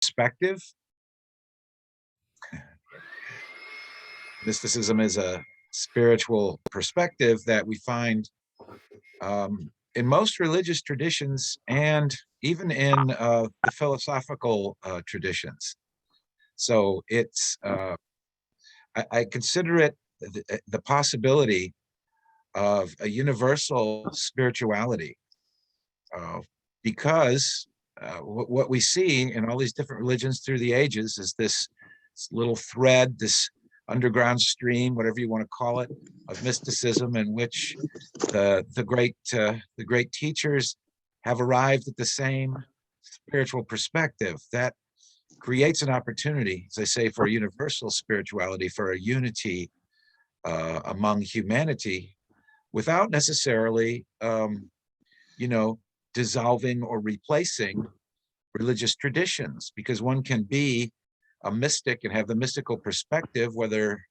perspective. Mysticism is a spiritual perspective that we find in most religious traditions and even in the philosophical traditions. So it's, I consider it the possibility of a universal spirituality, because what we see in all these different religions through the ages is this little thread, this underground stream, whatever you want to call it, of mysticism, in which the great teachers have arrived at the same spiritual perspective that creates an opportunity, as I say, for a universal spirituality, for a unity among humanity, without necessarily, dissolving or replacing religious traditions, because one can be a mystic and have the mystical perspective, whether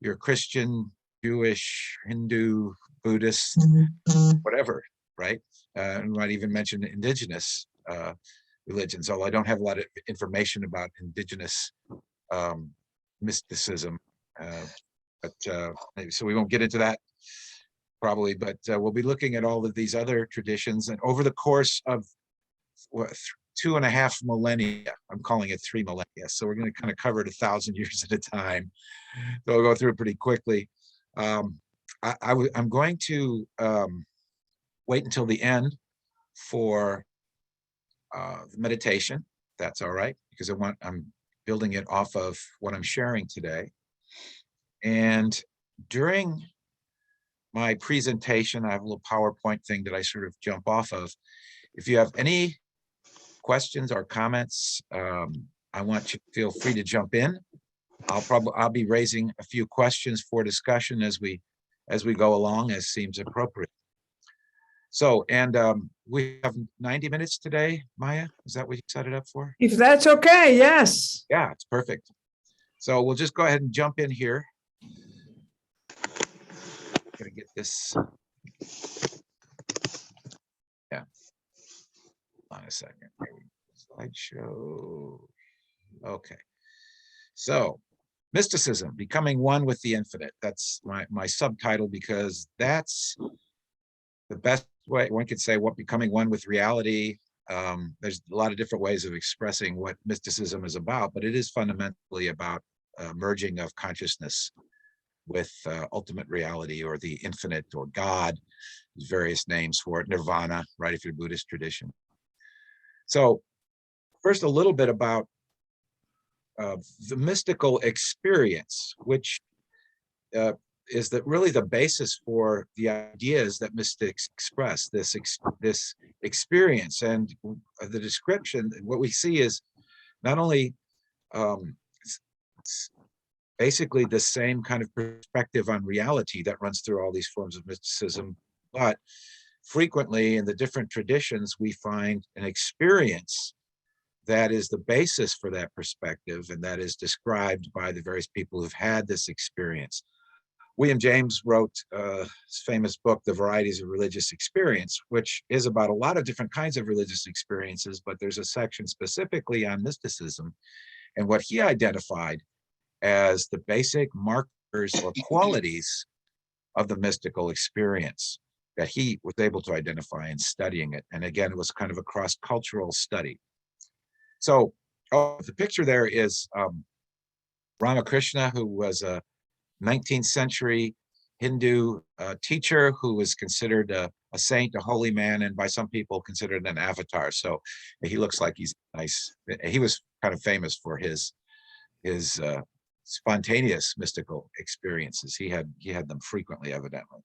you're Christian, Jewish, Hindu, Buddhist, whatever, right? I might even mention indigenous religions, although I don't have a lot of information about indigenous mysticism, so we won't get into that probably, but we'll be looking at all of these other traditions, and over the course of 2.5 millennia, I'm calling it 3 millennia, so we're going to kind of cover it 1,000 years at a time. So we'll go through it pretty quickly. I'm going to wait until the end for the meditation. That's all right, because I'm building it off of what I'm sharing today. And during my presentation, I have a little PowerPoint thing that I sort of jump off of. If you have any questions or comments, I want you to feel free to jump in. I'll be raising a few questions for discussion as we go along, as seems appropriate. So, and we have 90 minutes today, Maya. Is that what you set it up for? If that's okay, yes. Yeah, it's perfect. So we'll just go ahead and jump in here. Gotta get this. Yeah. On a second. Slideshow. Okay. So, Mysticism, Becoming One with the Infinite. That's my subtitle, because that's the best way one could say what becoming one with reality. There's a lot of different ways of expressing what mysticism is about, but it is fundamentally about merging of consciousness with ultimate reality, or the infinite, or God. There's various names for it, nirvana, right, if you're Buddhist tradition. So first, a little bit about the mystical experience, which is that really the basis for the ideas that mystics express, this experience. And the description, what we see is not only basically the same kind of perspective on reality that runs through all these forms of mysticism, but frequently in the different traditions, we find an experience that is the basis for that perspective, and that is described by the various people who've had this experience. William James wrote his famous book, The Varieties of Religious Experience, which is about a lot of different kinds of religious experiences, but there's a section specifically on mysticism and what he identified as the basic markers or qualities of the mystical experience that he was able to identify in studying it. And again, it was kind of a cross-cultural study. So the picture there is Ramakrishna, who was a 19th century Hindu teacher who was considered a saint, a holy man, and by some people considered an avatar. So he looks like he's nice. He was kind of famous for his spontaneous mystical experiences. He had them frequently, evidently.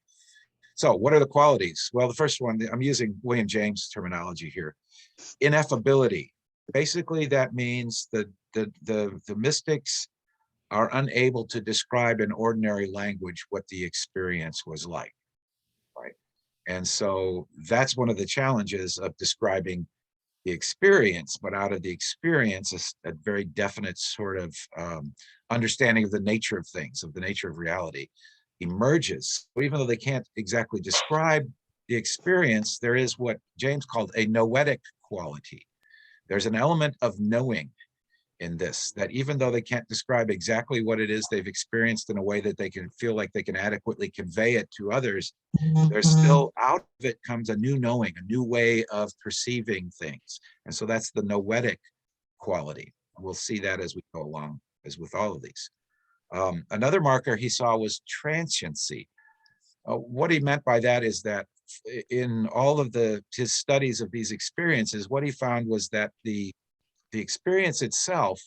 So what are the qualities? Well, the first one, I'm using William James terminology here. Ineffability. Basically, that means that the mystics are unable to describe in ordinary language what the experience was like, right? And so that's one of the challenges of describing the experience, but out of the experience, a very definite sort of understanding of the nature of things, of the nature of reality emerges. Even though they can't exactly describe the experience, there is what James called a noetic quality. There's an element of knowing in this, that even though they can't describe exactly what it is they've experienced in a way that they can feel like they can adequately convey it to others, there's still, out of it comes a new knowing, a new way of perceiving things. And so that's the noetic quality. We'll see that as we go along, as with all of these. Another marker he saw was transiency. What he meant by that is that in all of his studies of these experiences, what he found was that the experience itself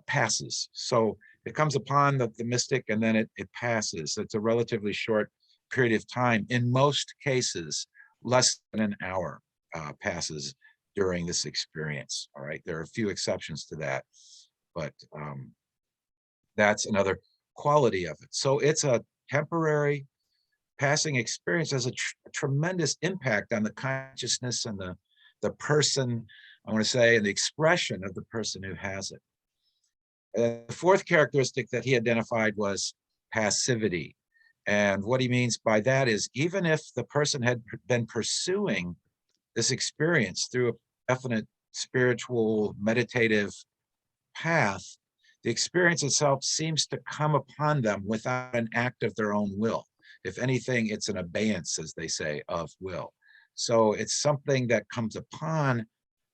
passes. So it comes upon the mystic and then it passes. It's a relatively short period of time. In most cases, less than an hour passes during this experience. All right, there are a few exceptions to that, but that's another quality of it. So it's a temporary passing experience, has a tremendous impact on the consciousness and the person, I want to say, and the expression of the person who has it. The fourth characteristic that he identified was passivity. And what he means by that is, even if the person had been pursuing this experience through a definite spiritual meditative path, the experience itself seems to come upon them without an act of their own will. If anything, it's an abeyance, as they say, of will. So it's something that comes upon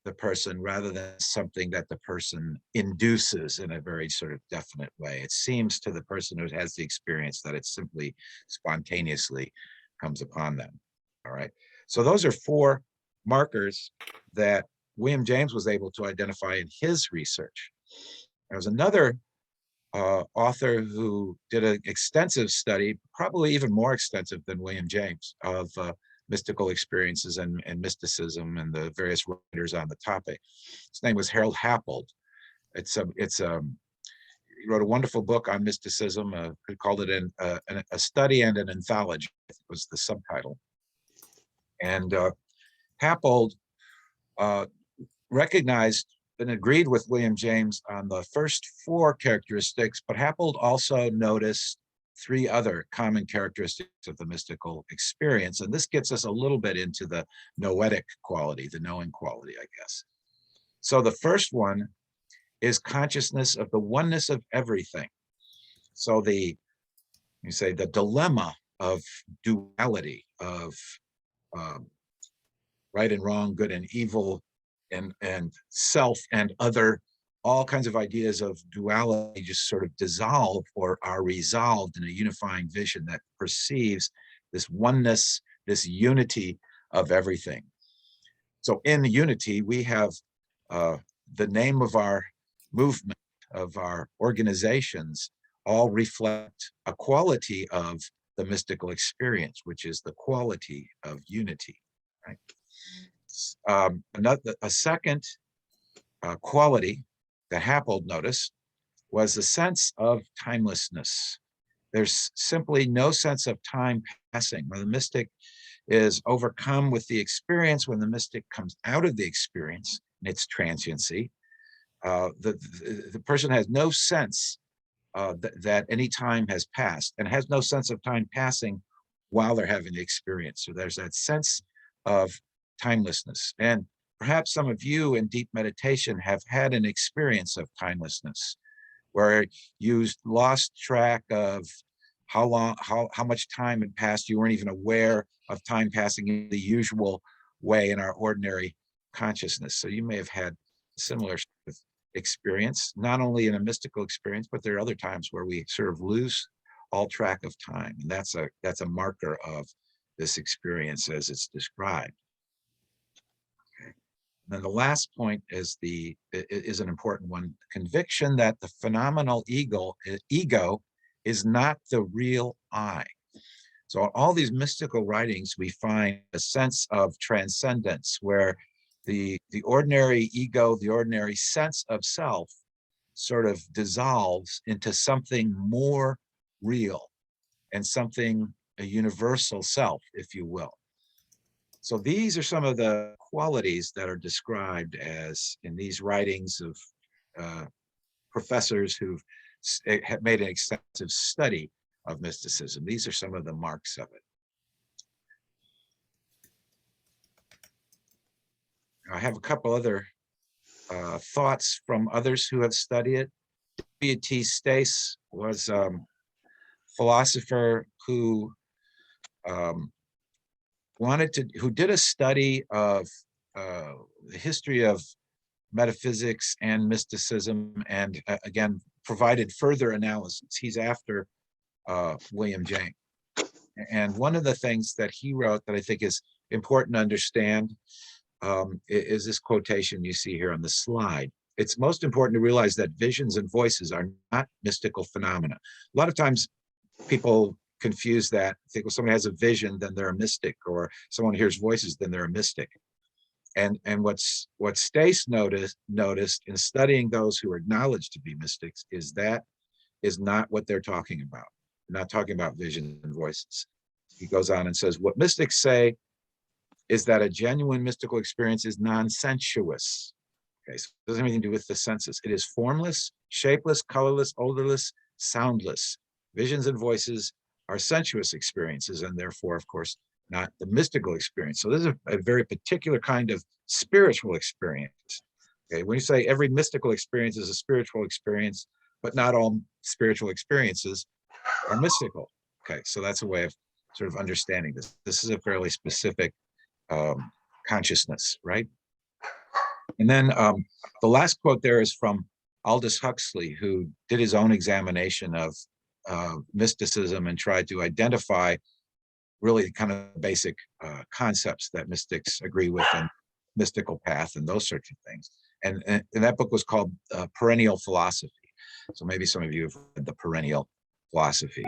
the person rather than something that the person induces in a very sort of definite way. It seems to the person who has the experience that it simply spontaneously comes upon them. All right. So those are four markers that William James was able to identify in his research. There was another author who did an extensive study, probably even more extensive than William James, of mystical experiences and mysticism and the various writers on the topic. His name was Harold Happold. He wrote a wonderful book on mysticism. He called it a study and an anthology, was the subtitle. And Happold recognized and agreed with William James on the first four characteristics, but Happold also noticed three other common characteristics of the mystical experience. And this gets us a little bit into the noetic quality, the knowing quality, I guess. So the first one is consciousness of the oneness of everything. So the dilemma of duality, of right and wrong, good and evil, and self and other, all kinds of ideas of duality just sort of dissolve or are resolved in a unifying vision that perceives this oneness, this unity of everything. So in unity, we have the name of our movement, of our organizations, all reflect a quality of the mystical experience, which is the quality of unity, right? A second quality that Happold noticed was the sense of timelessness. There's simply no sense of time passing. When the mystic is overcome with the experience, when the mystic comes out of the experience and its transiency, the person has no sense that any time has passed, and has no sense of time passing while they're having the experience. So there's that sense of timelessness. And perhaps some of you in deep meditation have had an experience of timelessness where you lost track of how much time had passed. You weren't even aware of time passing in the usual way in our ordinary consciousness. So you may have had similar experience, not only in a mystical experience, but there are other times where we sort of lose all track of time. And that's a marker of this experience as it's described. Then the last point is an important one: conviction that the phenomenal ego is not the real I. So in all these mystical writings, we find a sense of transcendence where the ordinary ego, the ordinary sense of self, sort of dissolves into something more real and something, a universal self, if you will. So these are some of the qualities that are described as in these writings of professors who've have made an extensive study of mysticism. These are some of the marks of it. I have a couple other thoughts from others who have studied it. W.T. Stace was a philosopher who who did a study of the history of metaphysics and mysticism, and again, provided further analysis. He's after William James. And one of the things that he wrote that I think is important to understand is this quotation you see here on the slide. It's most important to realize that visions and voices are not mystical phenomena. A lot of times people confuse that, think, well, somebody has a vision, then they're a mystic, or someone hears voices, then they're a mystic. And what Stace noticed in studying those who are acknowledged to be mystics is that is not what they're talking about. They're not talking about visions and voices. He goes on and says, what mystics say is that a genuine mystical experience is non-sensuous. Okay, so it doesn't have anything to do with the senses. It is formless, shapeless, colorless, odorless, soundless. Visions and voices are sensuous experiences, and therefore, of course, not the mystical experience. So this is a very particular kind of spiritual experience. Okay, when you say every mystical experience is a spiritual experience, but not all spiritual experiences are mystical. Okay, so that's a way of sort of understanding this. This is a fairly specific consciousness, right? And then the last quote there is from Aldous Huxley, who did his own examination of mysticism and tried to identify really kind of basic concepts that mystics agree with and mystical path and those sorts of things. And that book was called Perennial Philosophy. So maybe some of you have read the Perennial Philosophy.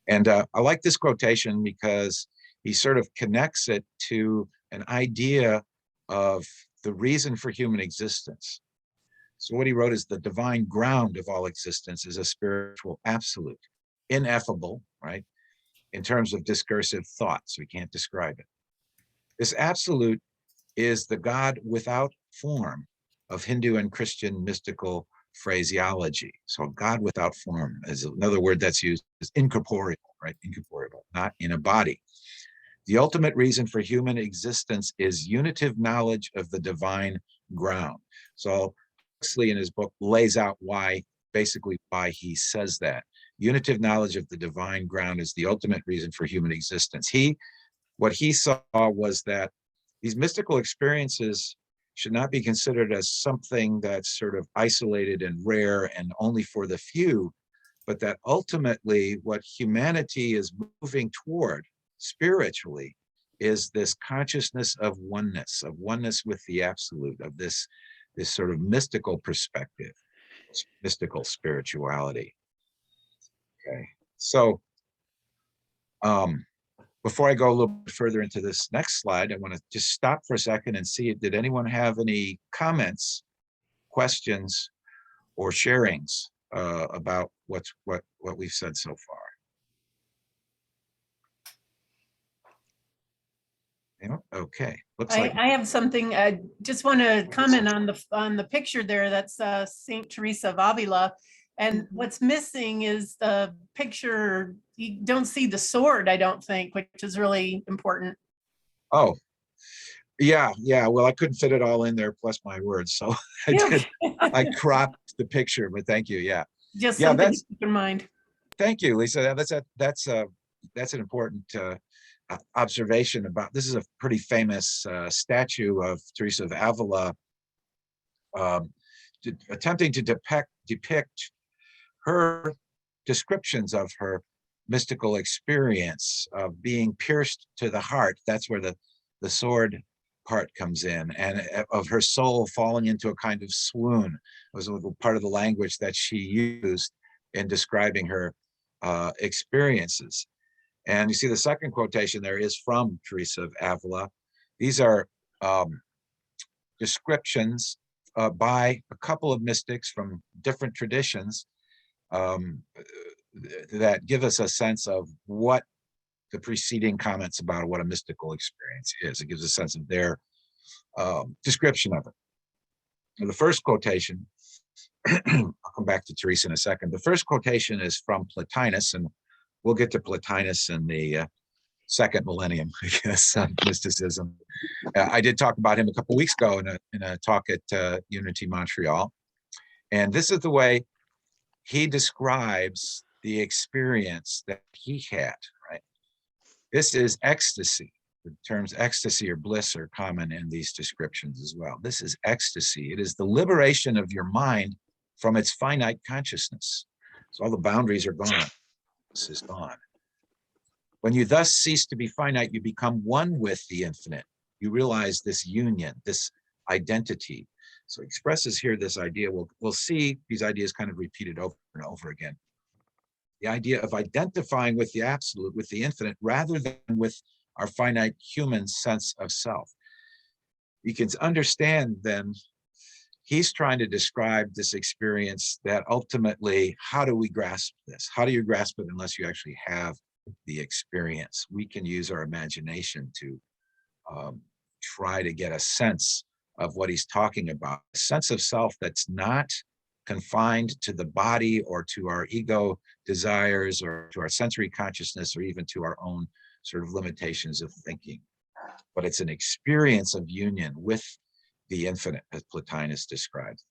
And I like this quotation because he sort of connects it to an idea of the reason for human existence. So what he wrote is the divine ground of all existence is a spiritual absolute, ineffable, right? In terms of discursive thought, so we can't describe it. This absolute is the God without form of Hindu and Christian mystical phraseology. So God without form is another word that's used, is incorporeal, right? Incorporeal, not in a body. The ultimate reason for human existence is unitive knowledge of the divine ground. So Huxley in his book lays out basically why he says that. Unitive knowledge of the divine ground is the ultimate reason for human existence. What he saw was that these mystical experiences should not be considered as something that's sort of isolated and rare and only for the few, but that ultimately what humanity is moving toward spiritually is this consciousness of oneness with the absolute, of this sort of mystical perspective, mystical spirituality. Okay, so before I go a little bit further into this next slide, I want to just stop for a second and see, did anyone have any comments, questions, or sharings about what we've said so far? Okay, looks like I have something. I just want to comment on the picture there. That's Saint Teresa of Avila, and what's missing is the picture. You don't see the sword, I don't think, which is really important. Oh, yeah. Well, I couldn't fit it all in there, plus my words, so I cropped the picture. But thank you. Yeah, just something to keep in mind. Thank you, Lisa. That's an important observation about. This is a pretty famous statue of Teresa of Avila, attempting to depict her descriptions of her mystical experience of being pierced to the heart. That's where the sword part comes in, and of her soul falling into a kind of swoon. It was a little part of the language that she used in describing her experiences. And you see the second quotation there is from Teresa of Avila. These are descriptions by a couple of mystics from different traditions that give us a sense of what the preceding comments about what a mystical experience is. It gives a sense of their description of it. And the first quotation, I'll come back to Teresa in a second. The first quotation is from Plotinus, and we'll get to Plotinus in the second millennium, I guess, mysticism. I did talk about him a couple weeks ago in a talk at Unity Montreal. And this is the way he describes the experience that he had, right? This is ecstasy. The terms ecstasy or bliss are common in these descriptions as well. This is ecstasy. It is the liberation of your mind from its finite consciousness. So all the boundaries are gone. This is gone. When you thus cease to be finite, you become one with the infinite. You realize this union, this identity. So he expresses here this idea. We'll see these ideas kind of repeated over and over again. The idea of identifying with the absolute, with the infinite, rather than with our finite human sense of self. You can understand then, he's trying to describe this experience that ultimately, how do we grasp this? How do you grasp it unless you actually have the experience? We can use our imagination to try to get a sense of what he's talking about, a sense of self that's not confined to the body or to our ego desires or to our sensory consciousness or even to our own sort of limitations of thinking. But it's an experience of union with the infinite, as Plotinus describes.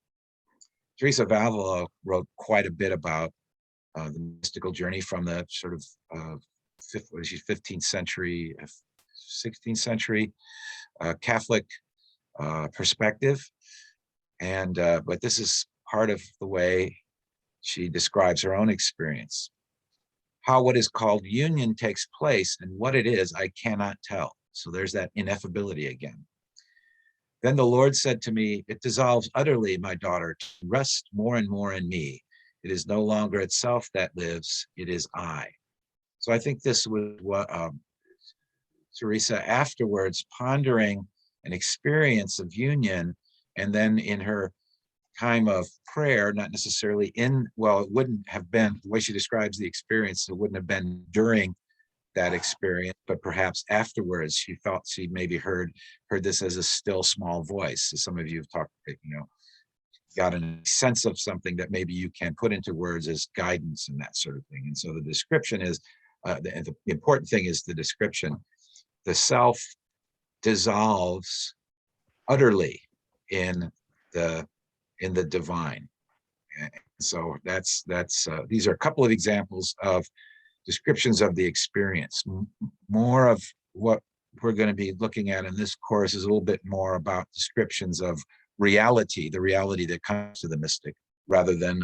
Teresa of Avila wrote quite a bit about the mystical journey from the sort of 15th century, 16th century Catholic perspective. And but this is part of the way she describes her own experience. How what is called union takes place and what it is, I cannot tell. So there's that ineffability again. Then the Lord said to me, it dissolves utterly, my daughter, to rest more and more in me. It is no longer itself that lives, it is I. So I think this was what Teresa afterwards pondering an experience of union, and then in her time of prayer, not necessarily well, it wouldn't have been, the way she describes the experience, it wouldn't have been during that experience, but perhaps afterwards she felt she maybe heard this as a still small voice. As some of you have talked, got a sense of something that maybe you can put into words as guidance and that sort of thing. And so the description is, the important thing is the description. The self dissolves utterly in the divine. And so these are a couple of examples of descriptions of the experience. More of what we're going to be looking at in this course is a little bit more about descriptions of reality, the reality that comes to the mystic, rather than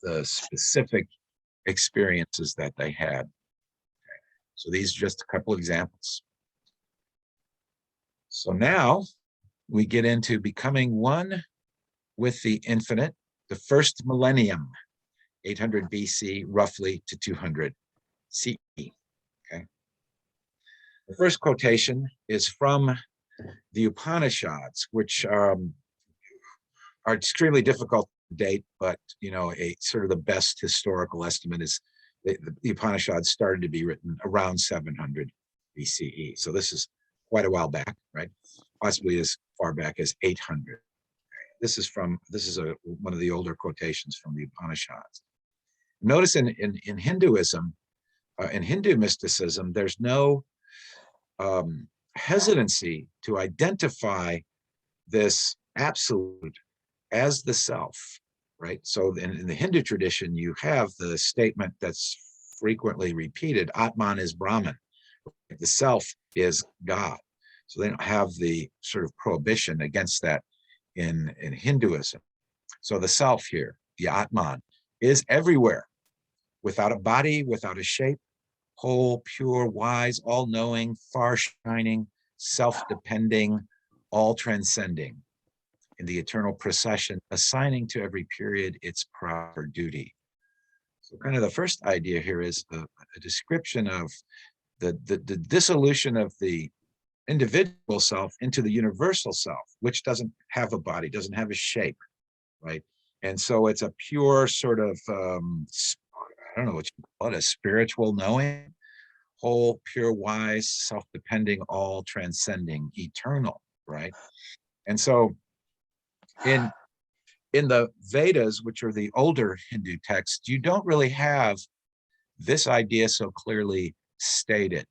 the specific experiences that they had. So these are just a couple of examples. So now we get into becoming one with the infinite, the first millennium, 800 BC, roughly to 200 CE. Okay. The first quotation is from the Upanishads, which are extremely difficult to date, but a sort of the best historical estimate is the Upanishads started to be written around 700 BCE. So this is quite a while back, right? Possibly as far back as 800. This is one of the older quotations from the Upanishads. Notice in Hinduism, in Hindu mysticism, there's no hesitancy to identify this absolute as the self, right? So in the Hindu tradition, you have the statement that's frequently repeated, Atman is Brahman, the self is God. So they don't have the sort of prohibition against that in Hinduism. So the self here, the Atman, is everywhere, without a body, without a shape, whole, pure, wise, all-knowing, far-shining, self-depending, all-transcending, in the eternal procession, assigning to every period its proper duty. So kind of the first idea here is a description of the dissolution of the individual self into the universal self, which doesn't have a body, doesn't have a shape, right? And so it's a pure sort of, I don't know what you call it, a spiritual knowing, whole, pure, wise, self-depending, all transcending, eternal, right? And so in the Vedas, which are the older Hindu texts, you don't really have this idea so clearly stated.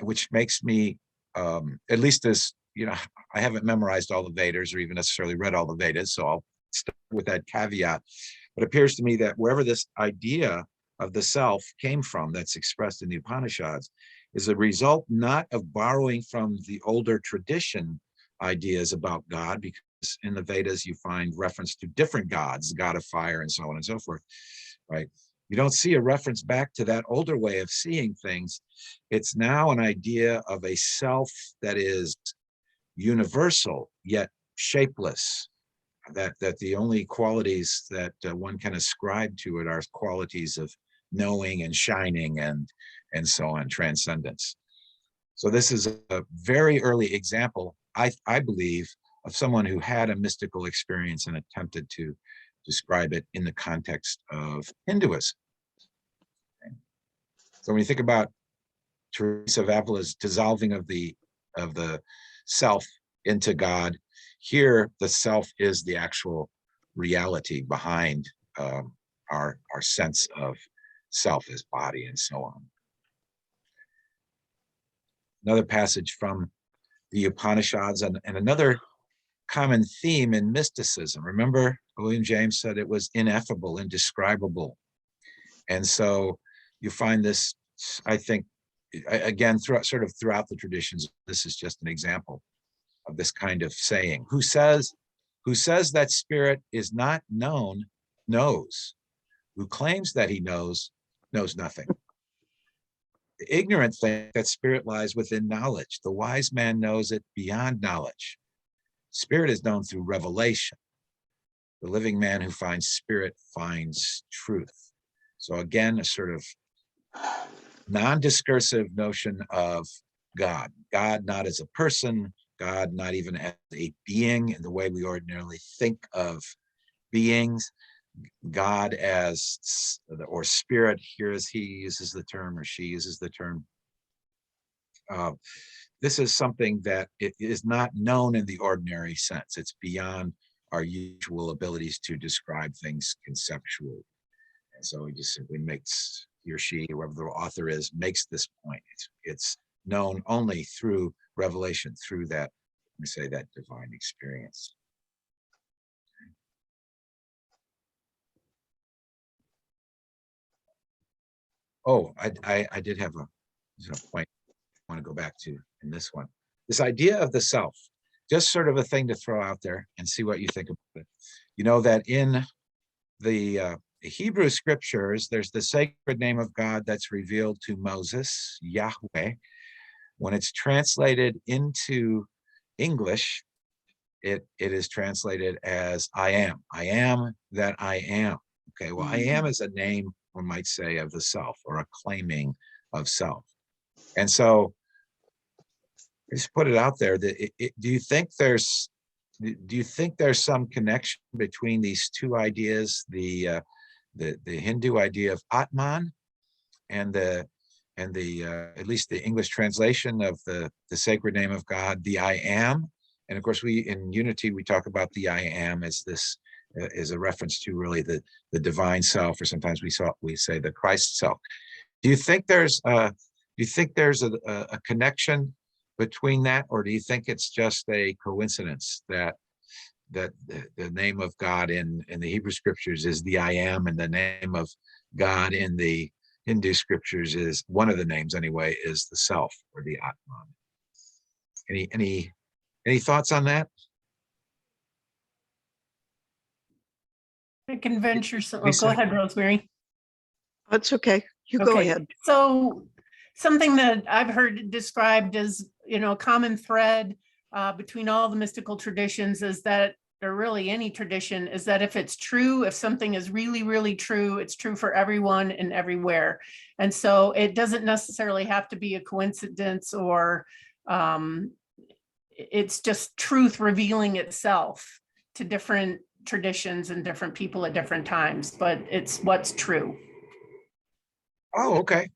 which makes me, at least as, I haven't memorized all the Vedas or even necessarily read all the Vedas, so I'll start with that caveat. But it appears to me that wherever this idea of the self came from that's expressed in the Upanishads is a result not of borrowing from the older tradition ideas about God, because in the Vedas you find reference to different gods, the god of fire and so on and so forth, right? You don't see a reference back to that older way of seeing things. It's now an idea of a self that is universal yet shapeless, that the only qualities that one can ascribe to it are qualities of knowing and shining and so on, transcendence. So this is a very early example, I believe, of someone who had a mystical experience and attempted to describe it in the context of Hinduism. So when you think about Teresa of Avila's dissolving of the self into God, here the self is the actual reality behind our sense of self as body and so on. Another passage from the Upanishads and another common theme in mysticism. Remember, William James said it was ineffable, indescribable. And so you find this, I think, again, throughout the traditions, this is just an example of this kind of saying. Who says that spirit is not known, knows. Who claims that he knows nothing. The ignorant think that spirit lies within knowledge. The wise man knows it beyond knowledge. Spirit is known through revelation. The living man who finds spirit finds truth. So again, a sort of non-discursive notion of God. God not as a person, God not even as a being in the way we ordinarily think of beings, God as, or spirit, here as he uses the term or she uses the term. This is something that it is not known in the ordinary sense. It's beyond our usual abilities to describe things conceptually. And so he just simply makes, he or she, whoever the author is, makes this point. It's known only through revelation, through that, we say, that divine experience. Oh, I did have a point I want to go back to in this one. This idea of the self, just sort of a thing to throw out there and see what you think about it. You know that in the Hebrew scriptures, there's the sacred name of God that's revealed to Moses, Yahweh. When it's translated into English, it is translated as I am that I am. Okay, well, I am is a name, one might say, of the self, or a claiming of self. And so just put it out there that do you think there's some connection between these two ideas, the Hindu idea of Atman and the at least the English translation of the sacred name of God, the I am? And of course, we in Unity we talk about the I am as this is a reference to really the divine self, or sometimes we say the Christ self. Do you think there's a connection between that, or do you think it's just a coincidence that the name of God in the Hebrew scriptures is the I am, and the name of God in the Hindu scriptures is, one of the names anyway, is the self, or the Atman? Any thoughts on that? I can venture some. Oh, Lisa? go ahead, Rosemary. That's okay. You go ahead. So something that I've heard described as, a common thread between all the mystical traditions is that, or really any tradition, is that if it's true, if something is really, really true, it's true for everyone and everywhere. And so it doesn't necessarily have to be a coincidence, or it's just truth revealing itself to different traditions and different people at different times, but it's what's true. Oh, okay.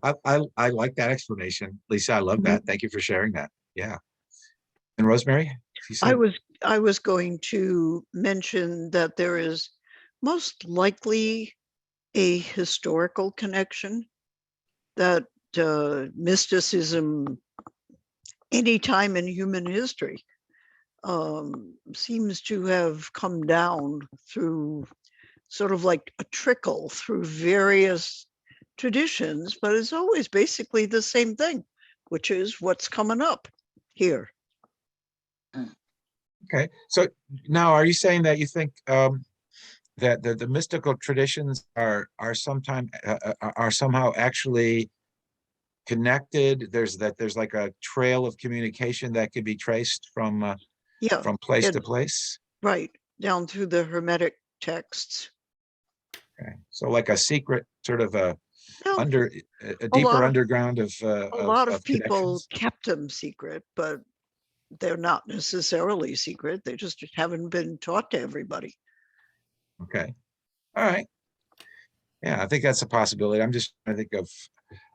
I like that explanation, Lisa. I love that. Thank you for sharing that. Yeah. And Rosemary? I was going to mention that there is most likely a historical connection, that mysticism, any time in human history, seems to have come down through sort of like a trickle through various traditions, but it's always basically the same thing, which is what's coming up here. Okay, so now are you saying that you think that the mystical traditions are somehow actually connected? There's like a trail of communication that could be traced from Yeah, place it- to place. right, down through the Hermetic texts. Okay, so like a secret sort of a Well, a deeper lot of- underground of a lot of people connections. kept them secret, but they're not necessarily secret. They just haven't been taught to everybody. Okay, all right. Yeah, I think that's a possibility. I'm just trying to think of,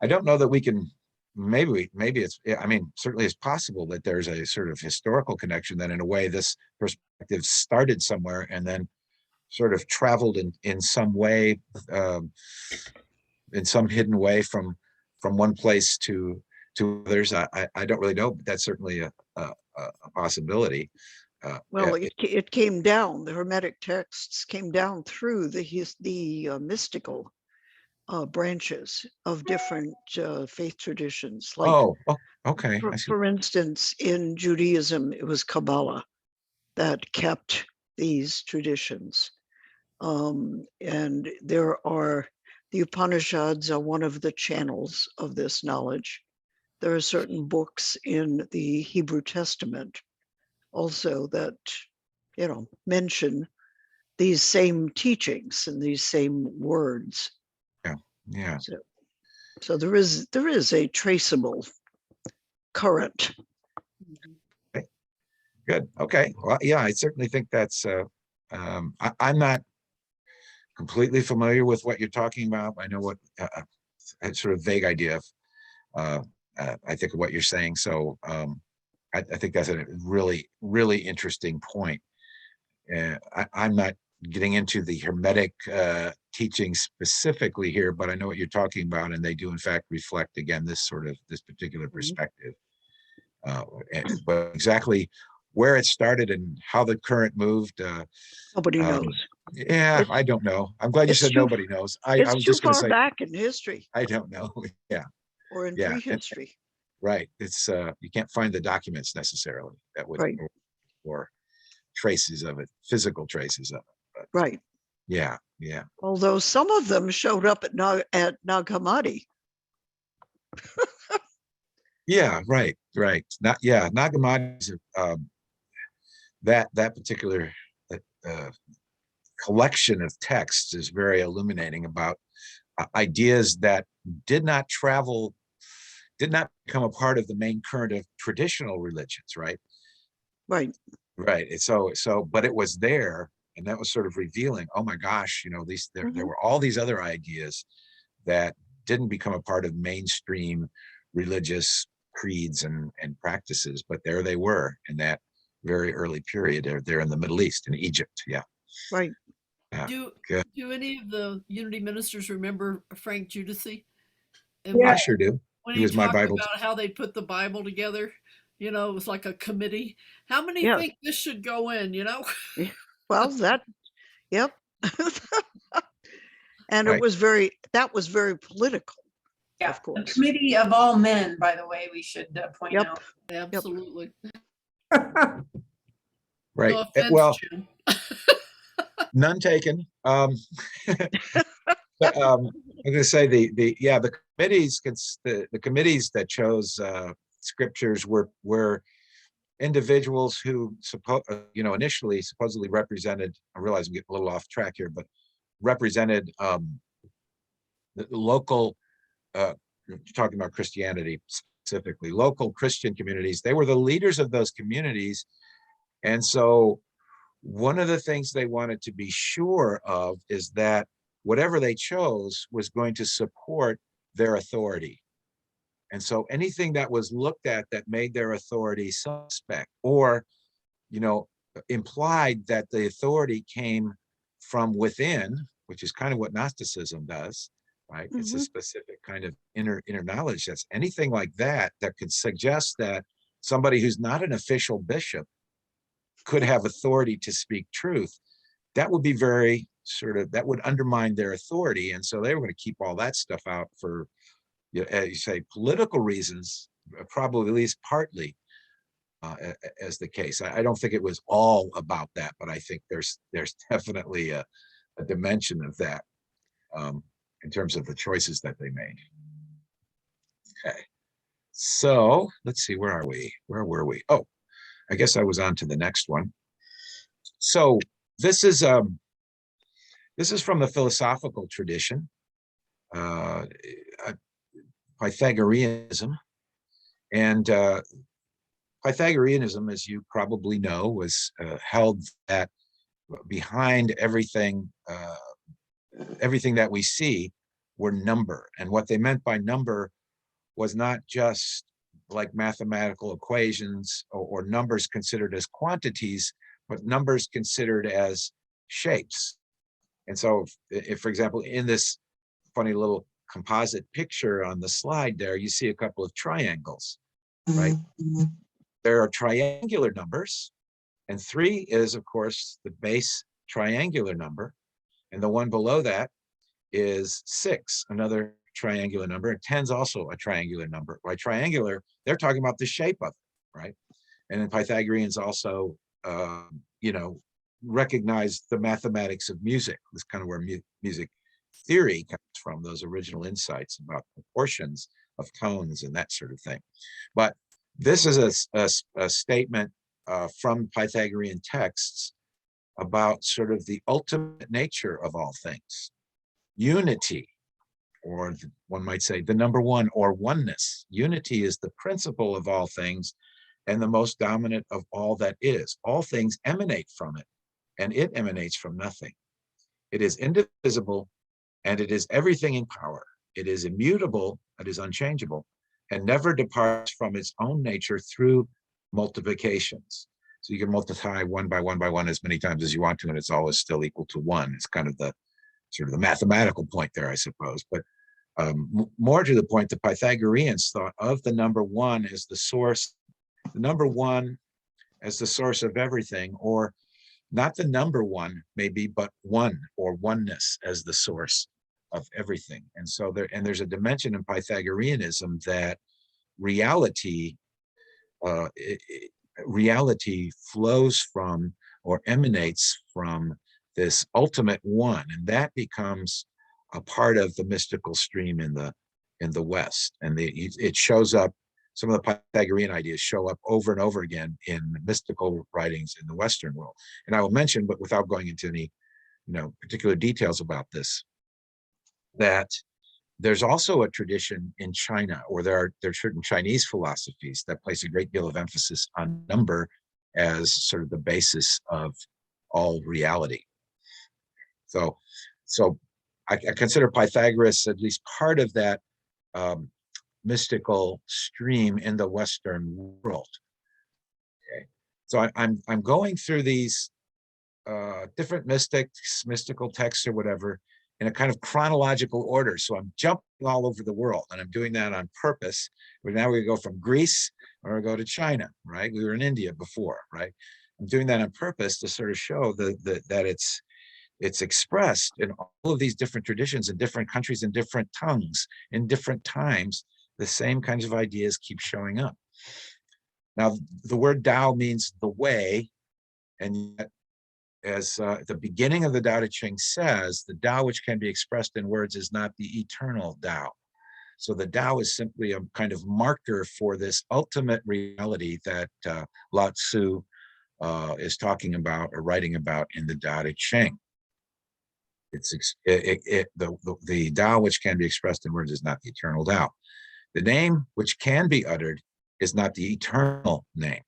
I don't know that we can, maybe it's, I mean, certainly it's possible that there's a sort of historical connection that in a way this perspective started somewhere and then sort of traveled in some way, in some hidden way from one place to others. I don't really know, but that's certainly a possibility. Well, it came down. The Hermetic texts came down through the mystical branches of different faith traditions. Like, okay. I see. for instance, in Judaism, it was Kabbalah that kept these traditions. And the Upanishads are one of the channels of this knowledge. There are certain books in the Hebrew Testament also that, mention these same teachings and these same words. Yeah. So there is a traceable current. Good. Okay. Well, yeah, I certainly think that's, I'm not completely familiar with what you're talking about. I know what, a sort of vague idea of, I think of what you're saying. So I think that's a really, really interesting point. I'm not getting into the Hermetic teaching specifically here, but I know what you're talking about, and they do in fact reflect, again, this particular perspective. But exactly where it started and how the current moved, Nobody knows. yeah, I don't know. I'm glad you said nobody knows. I It's was too just going to far say, back in history I don't know. Yeah, or in yeah, prehistory. right. It's you can't find the documents necessarily that would, Right. or traces of it, physical traces of it. But Right. yeah. Although some of them showed up at Nag Hammadi. Yeah, right. Not, yeah, Nag Hammadi's, that particular uh, collection of texts is very illuminating about ideas that did not become a part of the main current of traditional religions, right? Right. Right. It's so, but it was there, and that was sort of revealing. Oh my gosh, there were all these other ideas that didn't become a part of mainstream religious creeds and practices, but there they were in that very early period. They're in the Middle East, in Egypt. Yeah. Right. Yeah. Do any of the Unity ministers remember Frank Judici? Yeah, I sure do. When He he was my talked Bible. about how they put the Bible together, it was like a committee. How many Yeah. think this should go in, Well, yep. And Right. that was very political. Yeah, of a course. committee of all men, by the way, we should point Yep. out. Absolutely. Right. No offense, Well, Jim. none taken. But, I'm going to say the committees that chose scriptures were individuals who initially supposedly represented. I realize I'm getting a little off track here, but represented the local. Talking about Christianity specifically, local Christian communities. They were the leaders of those communities, and so one of the things they wanted to be sure of is that whatever they chose was going to support their authority. And so anything that was looked at that made their authority suspect or, implied that the authority came from within, which is kind of what Gnosticism does, right? It's a specific kind of inner knowledge. That's anything like that that could suggest that somebody who's not an official bishop could have authority to speak truth. That would be very that would undermine their authority. And so they were going to keep all that stuff out for, as you say, political reasons, probably at least partly, as the case. I don't think it was all about that, but I think there's definitely a dimension of that in terms of the choices that they made. Okay, so let's see, where are we? Where were we? Oh, I guess I was on to the next one. So this is from the philosophical tradition, Pythagoreanism, and Pythagoreanism, as you probably know, was held that behind everything that we see were number. And what they meant by number was not just like mathematical equations or numbers considered as quantities, but numbers considered as shapes. And so if, for example, in this funny little composite picture on the slide there, you see a couple of triangles, right? There are triangular numbers, and 3 is, of course, the base triangular number. And the one below that is 6, another triangular number, and 10 is also a triangular number. By triangular, they're talking about the shape of it, right? And then Pythagoreans also, recognize the mathematics of music. That's kind of where music theory comes from, those original insights about proportions of tones and that sort of thing. But this is a statement from Pythagorean texts about sort of the ultimate nature of all things. Unity, or one might say the number one, or oneness. Unity is the principle of all things and the most dominant of all that is. All things emanate from it, and it emanates from nothing. It is indivisible, and it is everything in power. It is immutable, it is unchangeable, and never departs from its own nature through multiplications. So you can multiply 1 by 1 by 1 as many times as you want to, and it's always still equal to 1. It's kind of the sort of the mathematical point there, I suppose. But more to the point, the Pythagoreans thought of the number 1 as the source, the number 1 as the source of everything, or not the number 1 maybe, but one, or oneness as the source of everything. And so there's a dimension in Pythagoreanism that reality flows from or emanates from this ultimate one, and that becomes a part of the mystical stream in the West. And it shows up. Some of the Pythagorean ideas show up over and over again in mystical writings in the Western world. And I will mention, but without going into any particular details about this, that there's also a tradition in China, or there are certain Chinese philosophies that place a great deal of emphasis on number as sort of the basis of all reality. So I consider Pythagoras at least part of that mystical stream in the Western world. Okay, so I'm going through these different mystical texts or whatever in a kind of chronological order. So I'm jumping all over the world, and I'm doing that on purpose. But now we go from Greece, or we go to China, right? We were in India before, right? I'm doing that on purpose to sort of show that it's expressed in all of these different traditions in different countries, in different tongues, in different times. The same kinds of ideas keep showing up. Now, the word Tao means the way, and yet, as the beginning of the Tao Te Ching says, the Tao which can be expressed in words is not the eternal Tao. So the Tao is simply a kind of marker for this ultimate reality that Lao Tzu is talking about or writing about in the Tao Te Ching. The Tao which can be expressed in words is not the eternal Tao. The name which can be uttered is not the eternal name.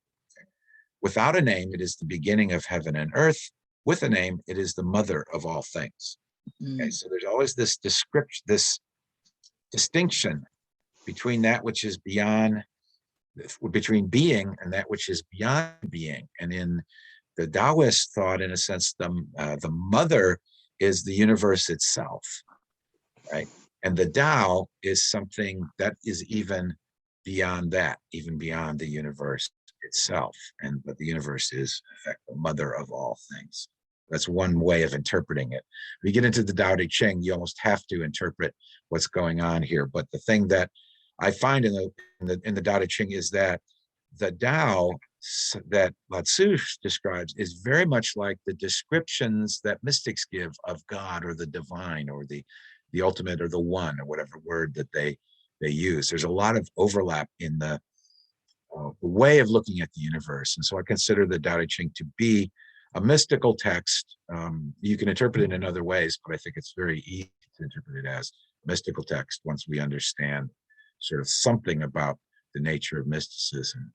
Without a name, it is the beginning of heaven and earth. With a name, it is the mother of all things. Okay, so there's always this description, this distinction between that which is beyond, between being and that which is beyond being. And in the Taoist thought, in a sense, the mother is the universe itself, right? And the Tao is something that is even beyond that, even beyond the universe itself. But the universe is, in fact, the mother of all things. That's one way of interpreting it. When you get into the Tao Te Ching, you almost have to interpret what's going on here. But the thing that I find in the Tao Te Ching is that the Tao that Lao-Tzu describes is very much like the descriptions that mystics give of God or the divine or the ultimate or the one or whatever word that they use. There's a lot of overlap in the way of looking at the universe. And so I consider the Tao Te Ching to be a mystical text. You can interpret it in other ways, but I think it's very easy to interpret it as a mystical text once we understand sort of something about the nature of mysticism.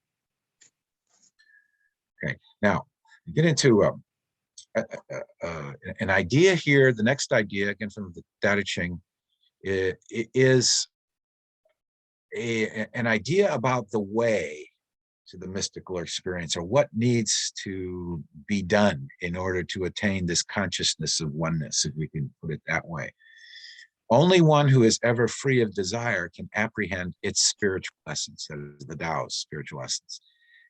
Okay, now we get into an idea here. The next idea, again from the Tao Te Ching, is an idea about the way to the mystical experience, or what needs to be done in order to attain this consciousness of oneness, if we can put it that way. Only one who is ever free of desire can apprehend its spiritual essence, that is the Tao's spiritual essence.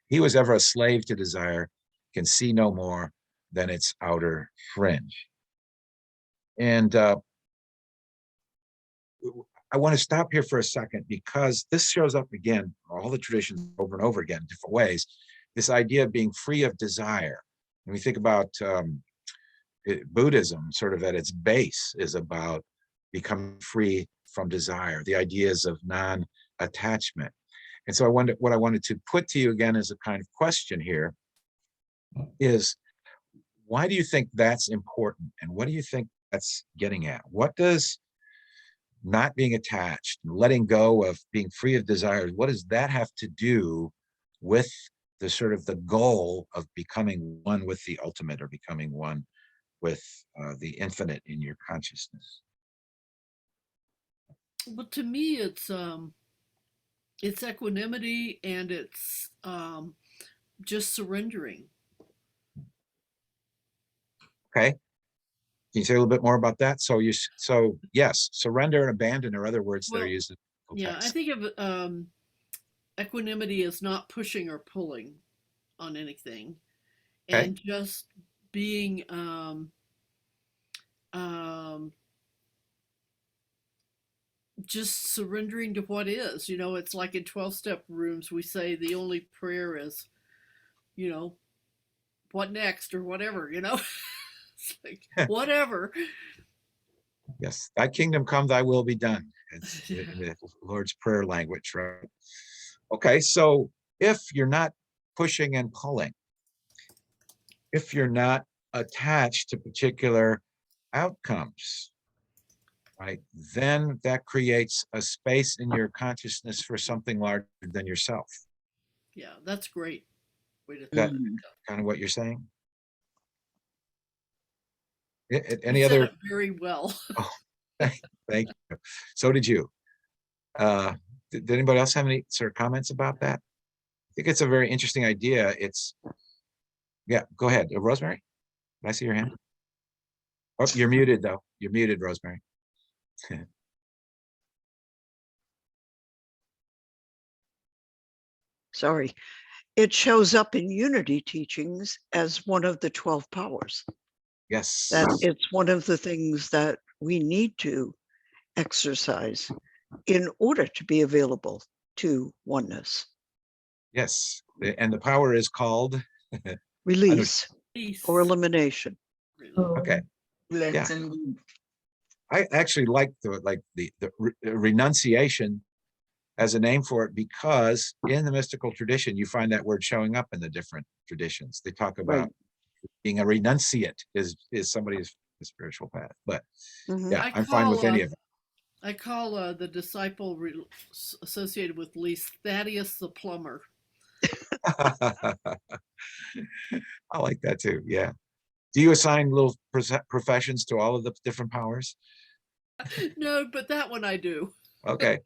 He who is ever a slave to desire can see no more than its outer fringe. And I want to stop here for a second, because this shows up again, all the traditions over and over again, different ways, this idea of being free of desire. When we think about Buddhism, sort of at its base is about becoming free from desire, the ideas of non-attachment. And so what I wanted to put to you again as a kind of question here is, why do you think that's important? And what do you think that's getting at? What does not being attached, letting go of being free of desires, what does that have to do with the sort of the goal of becoming one with the ultimate, or becoming one with the infinite in your consciousness? Well, to me, it's equanimity, and it's just surrendering. Okay. Can you say a little bit more about that? So yes, surrender and abandon are other words that are used in the Yeah, text. I think of equanimity as not pushing or pulling on anything, Okay. and just being just surrendering to what is. It's like in 12-step rooms, we say the only prayer is, what next, or whatever, It's like, whatever. Yes, thy kingdom come, thy will be done. It's the Lord's Prayer language, right? Okay, so if you're not pushing and pulling, if you're not attached to particular outcomes, right, then that creates a space in your consciousness for something larger than yourself. Yeah, that's great way to Is that think. kind of what you're saying? Any You said other? it very well. Oh, thank you. So did you. Did anybody else have any sort of comments about that? I think it's a very interesting idea. Yeah, go ahead. Rosemary, did I see your hand? Oh, you're muted though. You're muted, Rosemary. Sorry. It shows up in unity teachings as one of the 12 powers. Yes. That it's one of the things that we need to exercise in order to be available to oneness. Yes. And the power is called Release Peace. or elimination. Okay. Yeah. I actually like the renunciation as a name for it, because in the mystical tradition you find that word showing up in the different traditions. They talk about being a renunciate is somebody's spiritual path. But yeah, I'm fine with any of it. I call the disciple associated with Least Thaddeus the plumber. I like that too. Yeah. Do you assign little professions to all of the different powers? No, but that one I do. Okay.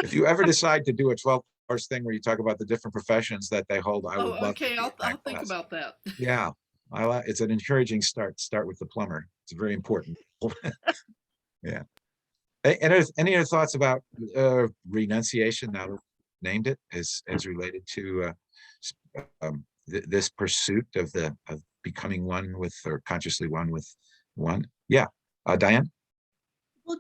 If you ever decide to do a 12-hours thing where you talk about the different professions that they hold, I would love okay. to I'll think about that. Yeah. It's an encouraging start. Start with the plumber. It's very important. Yeah. Any other thoughts about renunciation, now that we named it, as related to this pursuit of becoming one with, or consciously one with one? Yeah, Diane? Well,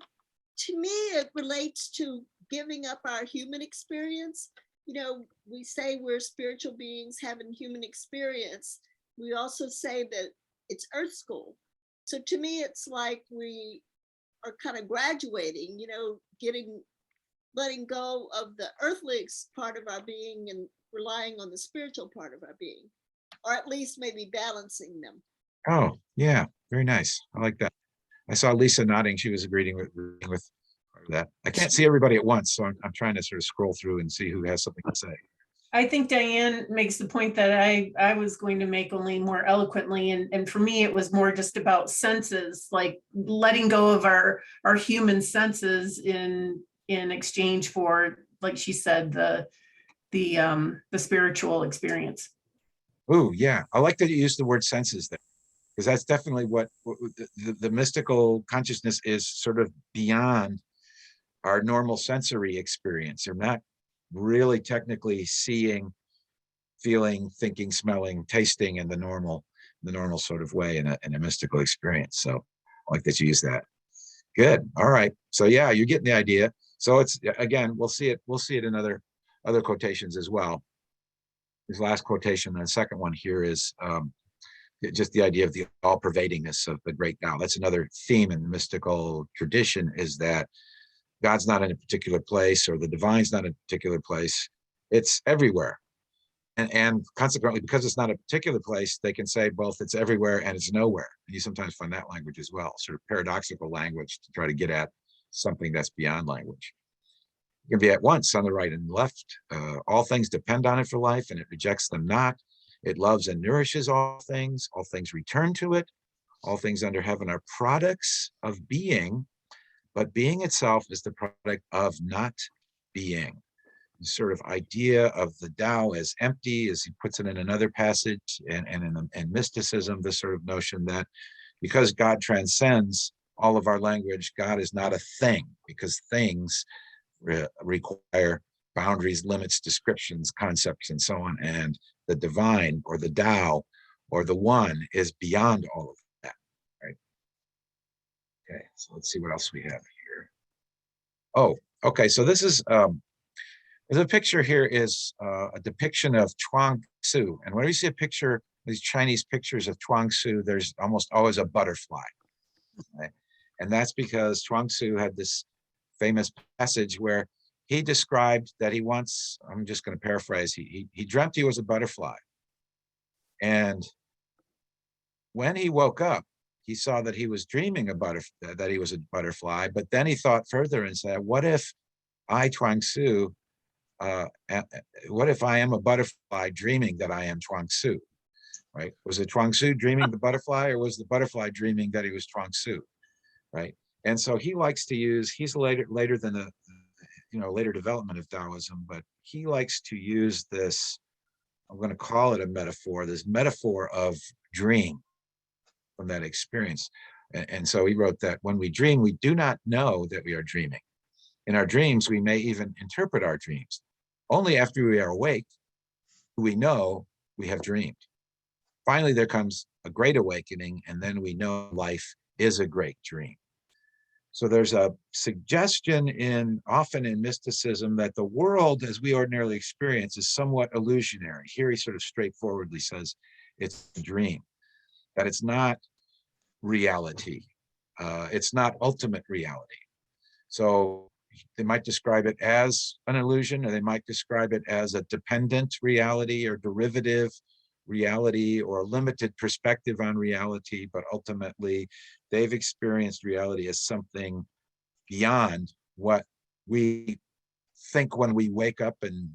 to me, it relates to giving up our human experience. You know, we say we're spiritual beings having human experience. We also say that it's Earth School. So to me, it's like we are kind of graduating, you know, letting go of the earthly part of our being and relying on the spiritual part of our being, or at least maybe balancing them. Oh, yeah, very nice. I like that. I saw Lisa nodding. She was agreeing with part of that. I can't see everybody at once, so I'm trying to sort of scroll through and see who has something to say. I think Diane makes the point that I was going to make only more eloquently. And for me, it was more just about senses, like letting go of our human senses in exchange for, like she said, the spiritual experience. Oh, yeah. I like that you used the word senses there, because that's definitely what the mystical consciousness is, sort of beyond our normal sensory experience. You're not really technically seeing, feeling, thinking, smelling, tasting in the normal sort of way in a mystical experience. So I like that you use that. Good. All right. So yeah, you're getting the idea. So it's, again, we'll see it in other quotations as well. This last quotation, and the second one here, is just the idea of the all-pervadingness of the great Tao. That's another theme in the mystical tradition, is that God's not in a particular place, or the divine's not in a particular place. It's everywhere. And consequently, because it's not a particular place, they can say both it's everywhere and it's nowhere. You sometimes find that language as well, sort of paradoxical language to try to get at something that's beyond language. It can be at once on the right and left. All things depend on it for life, and it rejects them not. It loves and nourishes all things return to it. All things under heaven are products of being, but being itself is the product of not being. The sort of idea of the Tao as empty, as he puts it in another passage, and in mysticism, this sort of notion that because God transcends all of our language, God is not a thing, because things require boundaries, limits, descriptions, concepts, and so on. And the divine, or the Tao, or the one, is beyond all of that, right? Okay, so let's see what else we have here. Oh, okay, so this is, the picture here is a depiction of Chuang Tzu. And whenever you see a picture, these Chinese pictures of Chuang Tzu, there's almost always a butterfly, right? And that's because Chuang Tzu had this famous passage where he described that he once, I'm just going to paraphrase, he dreamt he was a butterfly. And when he woke up, he saw that he was dreaming about that he was a butterfly. But then he thought further and said, what if I, Chuang Tzu, what if I am a butterfly dreaming that I am Chuang Tzu, right? Was it Chuang Tzu dreaming the butterfly, or was the butterfly dreaming that he was Chuang Tzu, right? And so he likes to use, he's later than the, later development of Taoism, but he likes to use this, I'm going to call it a metaphor, this metaphor of dream from that experience. And so he wrote that when we dream, we do not know that we are dreaming. In our dreams, we may even interpret our dreams. Only after we are awake do we know we have dreamed. Finally, there comes a great awakening, and then we know life is a great dream. So there's a suggestion often in mysticism that the world as we ordinarily experience is somewhat illusionary. Here he sort of straightforwardly says it's a dream, that it's not reality. It's not ultimate reality. So they might describe it as an illusion, or they might describe it as a dependent reality or derivative reality or a limited perspective on reality, but ultimately they've experienced reality as something beyond what we think when we wake up and,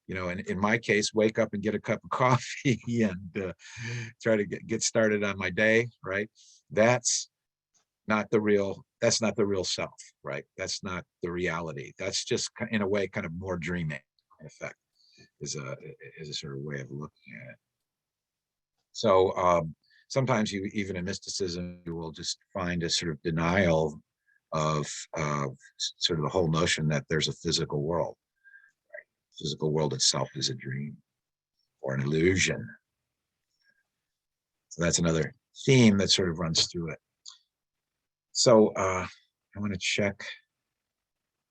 in my case, wake up and get a cup of coffee and try to get started on my day, right? That's not the real self, right? That's not the reality. That's just, in a way, kind of more dreaming, in effect, is a sort of way of looking at it. So sometimes even in mysticism, you will just find a sort of denial of sort of the whole notion that there's a physical world. Right? Physical world itself is a dream or an illusion. So that's another theme that sort of runs through it. So I want to check.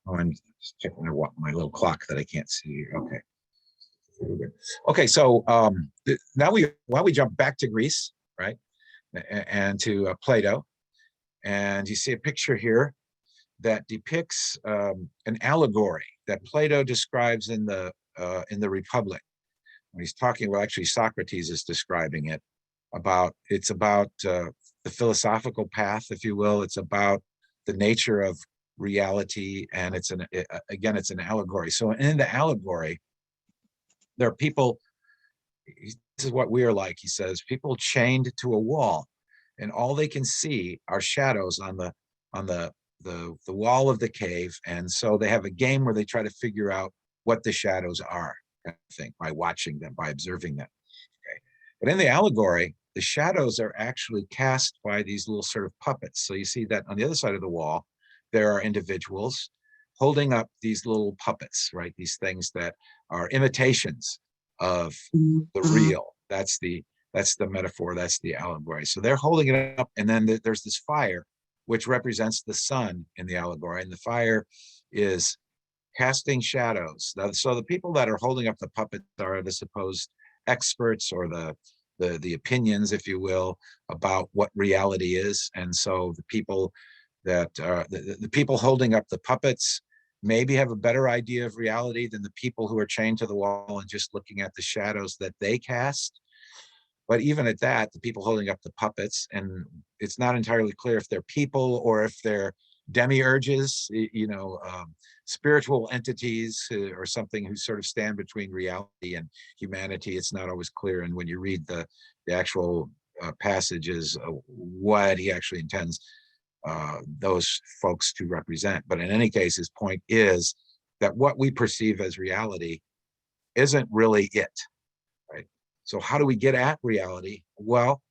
Oh, I'm just checking my little clock that I can't see. Okay. Okay, so now we jump back to Greece, right, and to Plato, and you see a picture here that depicts an allegory that Plato describes in the Republic. When he's talking, well, actually Socrates is describing it. It's about the philosophical path, if you will. It's about the nature of reality, and it's an allegory. So in the allegory, there are people. This is what we are like, he says. People chained to a wall, and all they can see are shadows on the wall of the cave. And so they have a game where they try to figure out what the shadows are, I think, by watching them, by observing them. Okay. But in the allegory, the shadows are actually cast by these little sort of puppets. So you see that on the other side of the wall, there are individuals holding up these little puppets, right? These things that are imitations of the real. That's the metaphor, that's the allegory. So they're holding it up, and then there's this fire, which represents the sun in the allegory, and the fire is casting shadows. So the people that are holding up the puppets are the supposed experts, or the opinions, if you will, about what reality is. And so the people that the people holding up the puppets maybe have a better idea of reality than the people who are chained to the wall and just looking at the shadows that they cast. But even at that, the people holding up the puppets, and it's not entirely clear if they're people or if they're demiurges, spiritual entities or something who sort of stand between reality and humanity. It's not always clear. And when you read the actual passages, what he actually intends those folks to represent. But in any case, his point is that what we perceive as reality isn't really it, right? So how do we get at reality? Well,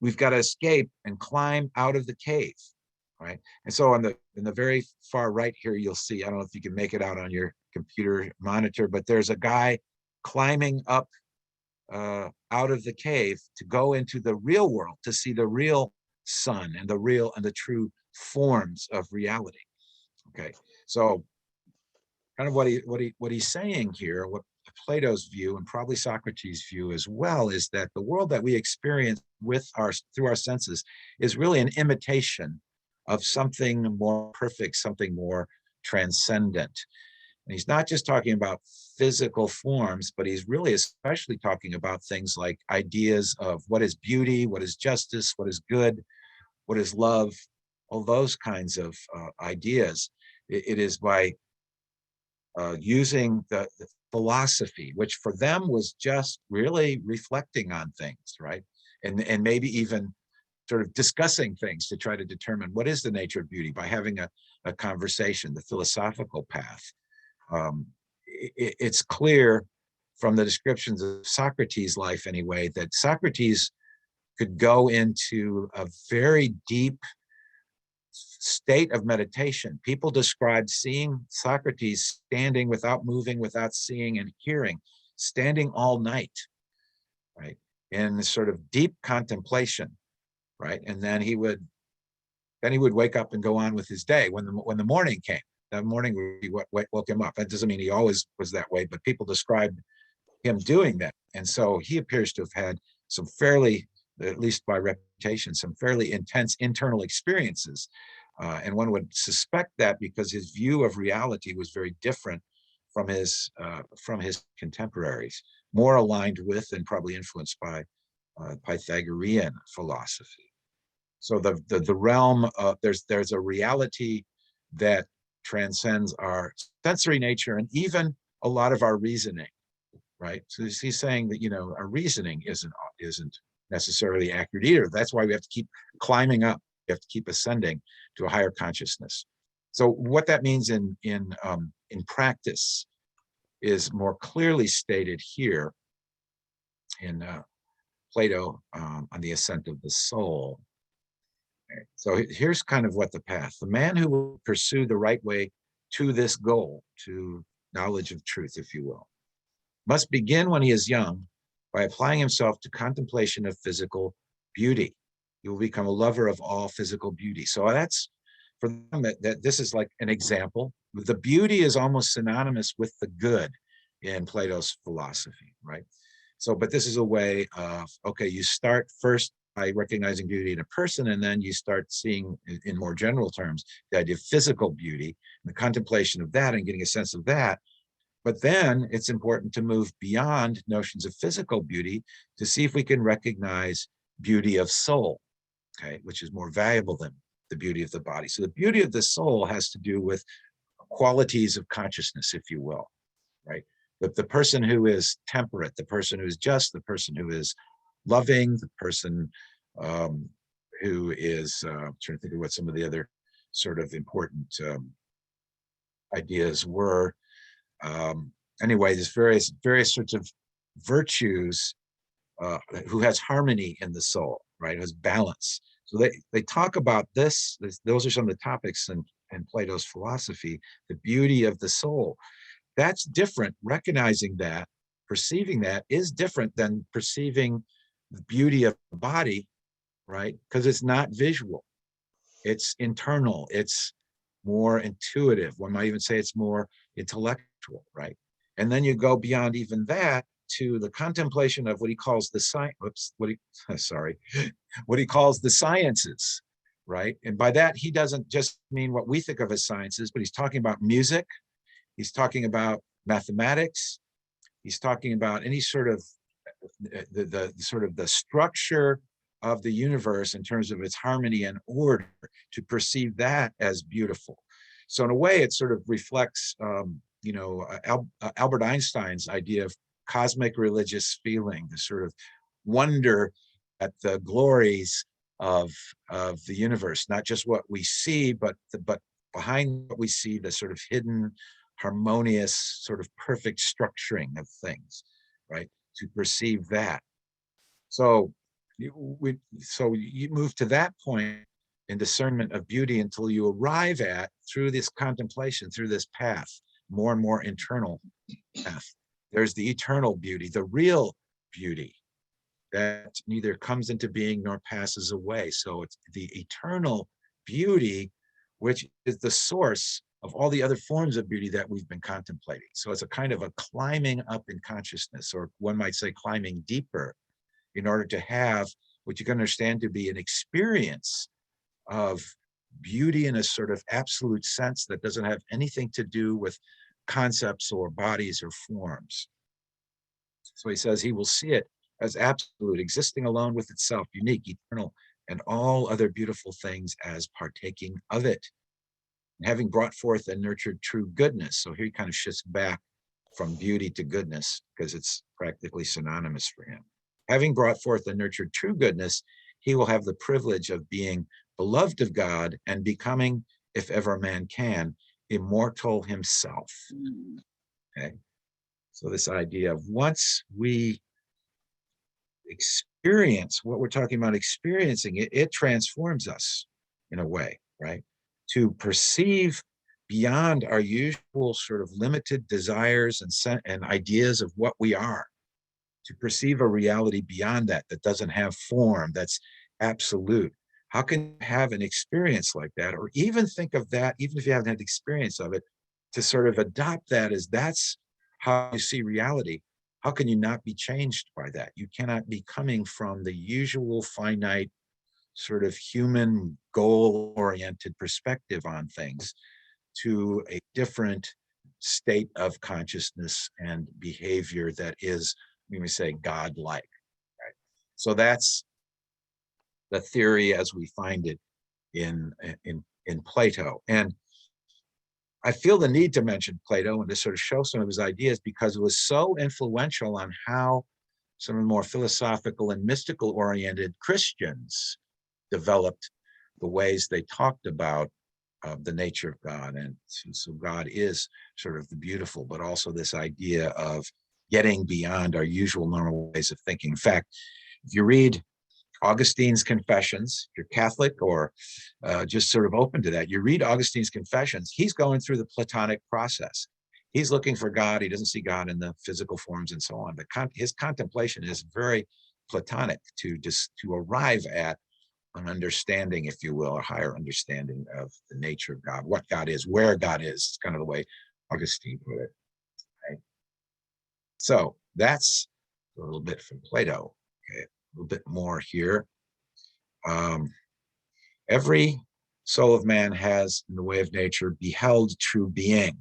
we've got to escape and climb out of the cave, right? And so in the very far right here, you'll see, I don't know if you can make it out on your computer monitor, but there's a guy climbing up out of the cave to go into the real world, to see the real sun and the true forms of reality. Okay, so kind of what he's saying here, what Plato's view and probably Socrates' view as well, is that the world that we experience through our senses is really an imitation of something more perfect, something more transcendent. And he's not just talking about physical forms, but he's really especially talking about things like ideas of what is beauty, what is justice, what is good, what is love, all those kinds of ideas. It is by using the philosophy, which for them was just really reflecting on things, right? And maybe even sort of discussing things to try to determine what is the nature of beauty by having a conversation, the philosophical path. It's clear from the descriptions of Socrates' life anyway, that Socrates could go into a very deep state of meditation. People described seeing Socrates standing without moving, without seeing and hearing, standing all night, right? In this sort of deep contemplation, right? And then he would wake up and go on with his day. When the morning came, that morning would be what woke him up. That doesn't mean he always was that way, but people described him doing that. And so he appears to have had some fairly, at least by reputation, some fairly intense internal experiences. And one would suspect that because his view of reality was very different from his contemporaries, more aligned with and probably influenced by Pythagorean philosophy. So the realm of there's a reality that transcends our sensory nature and even a lot of our reasoning, right? So he's saying that our reasoning isn't necessarily accurate either. That's why we have to keep climbing up. We have to keep ascending to a higher consciousness. So what that means in practice is more clearly stated here in Plato on the ascent of the soul. Okay, so here's kind of what the path. The man who will pursue the right way to this goal, to knowledge of truth, if you will, must begin when he is young by applying himself to contemplation of physical beauty. He will become a lover of all physical beauty. So that's for them that this is like an example. The beauty is almost synonymous with the good in Plato's philosophy, right? So, but this is a way of, okay, you start first by recognizing beauty in a person, and then you start seeing, in more general terms, the idea of physical beauty, the contemplation of that and getting a sense of that. But then it's important to move beyond notions of physical beauty to see if we can recognize beauty of soul, okay, which is more valuable than the beauty of the body. So the beauty of the soul has to do with qualities of consciousness, if you will, right? The person who is temperate, the person who is just, the person who is loving, the person who is, trying to think of what some of the other sort of important ideas were. Anyway, there's various sorts of virtues, who has harmony in the soul, right? Who has balance. So they talk about this. Those are some of the topics in Plato's philosophy, the beauty of the soul. That's different. Recognizing that, perceiving that is different than perceiving the beauty of the body, right? Because it's not visual. It's internal. It's more intuitive. One might even say it's more intellectual, right? And then you go beyond even that to the contemplation of what he calls the science. What he calls the sciences, right? And by that, he doesn't just mean what we think of as sciences, but he's talking about music. He's talking about mathematics. He's talking about any sort of the structure of the universe in terms of its harmony and order, to perceive that as beautiful. So in a way, it sort of reflects, Albert Einstein's idea of cosmic religious feeling, the sort of wonder at the glories of the universe, not just what we see, but behind what we see, the sort of hidden, harmonious, sort of perfect structuring of things, right? To perceive that. So you move to that point in discernment of beauty until you arrive at, through this contemplation, through this path, more and more internal path, there's the eternal beauty, the real beauty that neither comes into being nor passes away. So it's the eternal beauty, which is the source of all the other forms of beauty that we've been contemplating. So it's a kind of a climbing up in consciousness, or one might say climbing deeper, in order to have what you can understand to be an experience of beauty in a sort of absolute sense that doesn't have anything to do with concepts or bodies or forms. So he says he will see it as absolute, existing alone with itself, unique, eternal, and all other beautiful things as partaking of it. And having brought forth and nurtured true goodness. So here he kind of shifts back from beauty to goodness, because it's practically synonymous for him. Having brought forth and nurtured true goodness, he will have the privilege of being beloved of God and becoming, if ever man can, immortal himself. Okay. So this idea of, once we experience what we're talking about experiencing, it transforms us in a way, right? To perceive beyond our usual sort of limited desires and ideas of what we are, to perceive a reality beyond that, that doesn't have form, that's absolute. How can you have an experience like that, or even think of that, even if you haven't had experience of it, to sort of adopt that as that's how you see reality? How can you not be changed by that? You cannot be coming from the usual finite sort of human goal-oriented perspective on things to a different state of consciousness and behavior that is, we may say, God-like. Right? So that's the theory as we find it in Plato. And I feel the need to mention Plato and to sort of show some of his ideas, because it was so influential on how some of the more philosophical and mystical oriented Christians developed the ways they talked about the nature of God. And so God is sort of the beautiful, but also this idea of getting beyond our usual normal ways of thinking. In fact, if you read Augustine's Confessions, if you're Catholic or just sort of open to that, you read Augustine's Confessions, he's going through the Platonic process. He's looking for God. He doesn't see God in the physical forms and so on. But his contemplation is very Platonic to arrive at an understanding, if you will, a higher understanding of the nature of God, what God is, where God is. It's kind of the way Augustine put it. Right? So that's a little bit from Plato. Okay, a little bit more here. Every soul of man has, in the way of nature, beheld true being.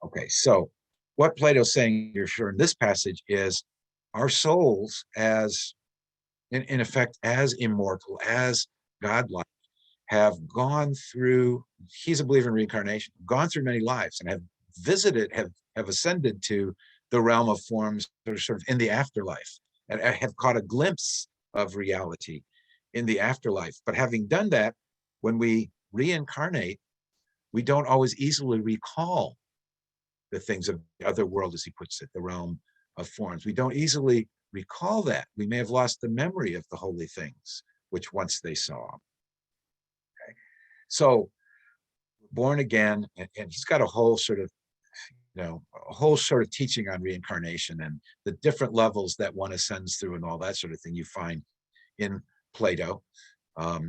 Okay, so what Plato's saying here, sure, in this passage is our souls, as in effect, as immortal, as godlike, have gone through, he's a believer in reincarnation, gone through many lives and have visited, have ascended to the realm of forms that are sort of in the afterlife and have caught a glimpse of reality in the afterlife. But having done that, when we reincarnate, we don't always easily recall the things of the other world, as he puts it, the realm of forms. We don't easily recall that. We may have lost the memory of the holy things which once they saw. Okay. So born again, and he's got a whole sort of, a whole sort of teaching on reincarnation and the different levels that one ascends through and all that sort of thing you find in Plato. But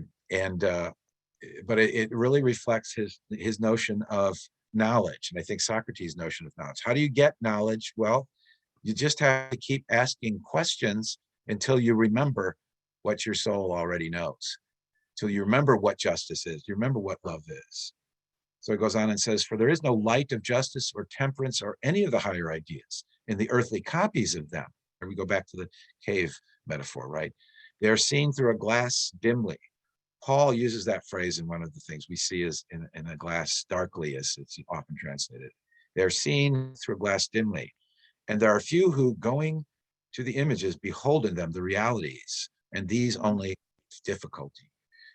it really reflects his notion of knowledge. And I think Socrates' notion of knowledge. How do you get knowledge? Well, you just have to keep asking questions until you remember what your soul already knows. Till you remember what justice is, you remember what love is. So it goes on and says, for there is no light of justice or temperance or any of the higher ideas in the earthly copies of them. Here we go back to the cave metaphor, right? They are seen through a glass dimly. Paul uses that phrase in one of the things we see as in a glass darkly, as it's often translated. They're seen through a glass dimly. And there are few who, going to the images, behold in them the realities, and these only difficulty.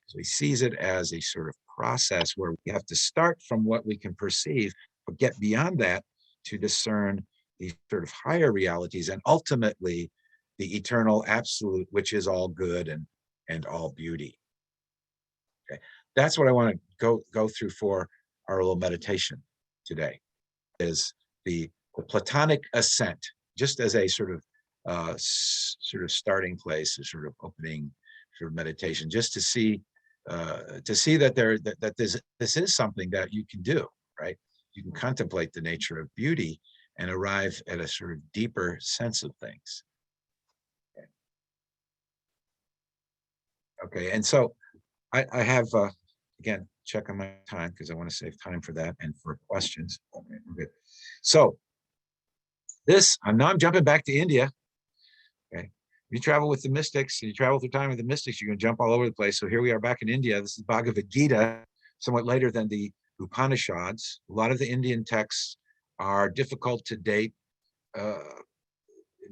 So he sees it as a sort of process where we have to start from what we can perceive, but get beyond that to discern these sort of higher realities and ultimately the eternal absolute, which is all good and all beauty. Okay, that's what I want to go through for our little meditation today, is the Platonic ascent, just as a sort of starting place, a sort of opening sort of meditation, just to see that this is something that you can do, right? You can contemplate the nature of beauty and arrive at a sort of deeper sense of things. Okay, and so I have, again, check on my time because I want to save time for that and for questions. Okay. So now I'm jumping back to India. Okay. You travel with the mystics, you travel through time with the mystics, you're going to jump all over the place. So here we are back in India. This is Bhagavad-Gita, somewhat later than the Upanishads. A lot of the Indian texts are difficult to date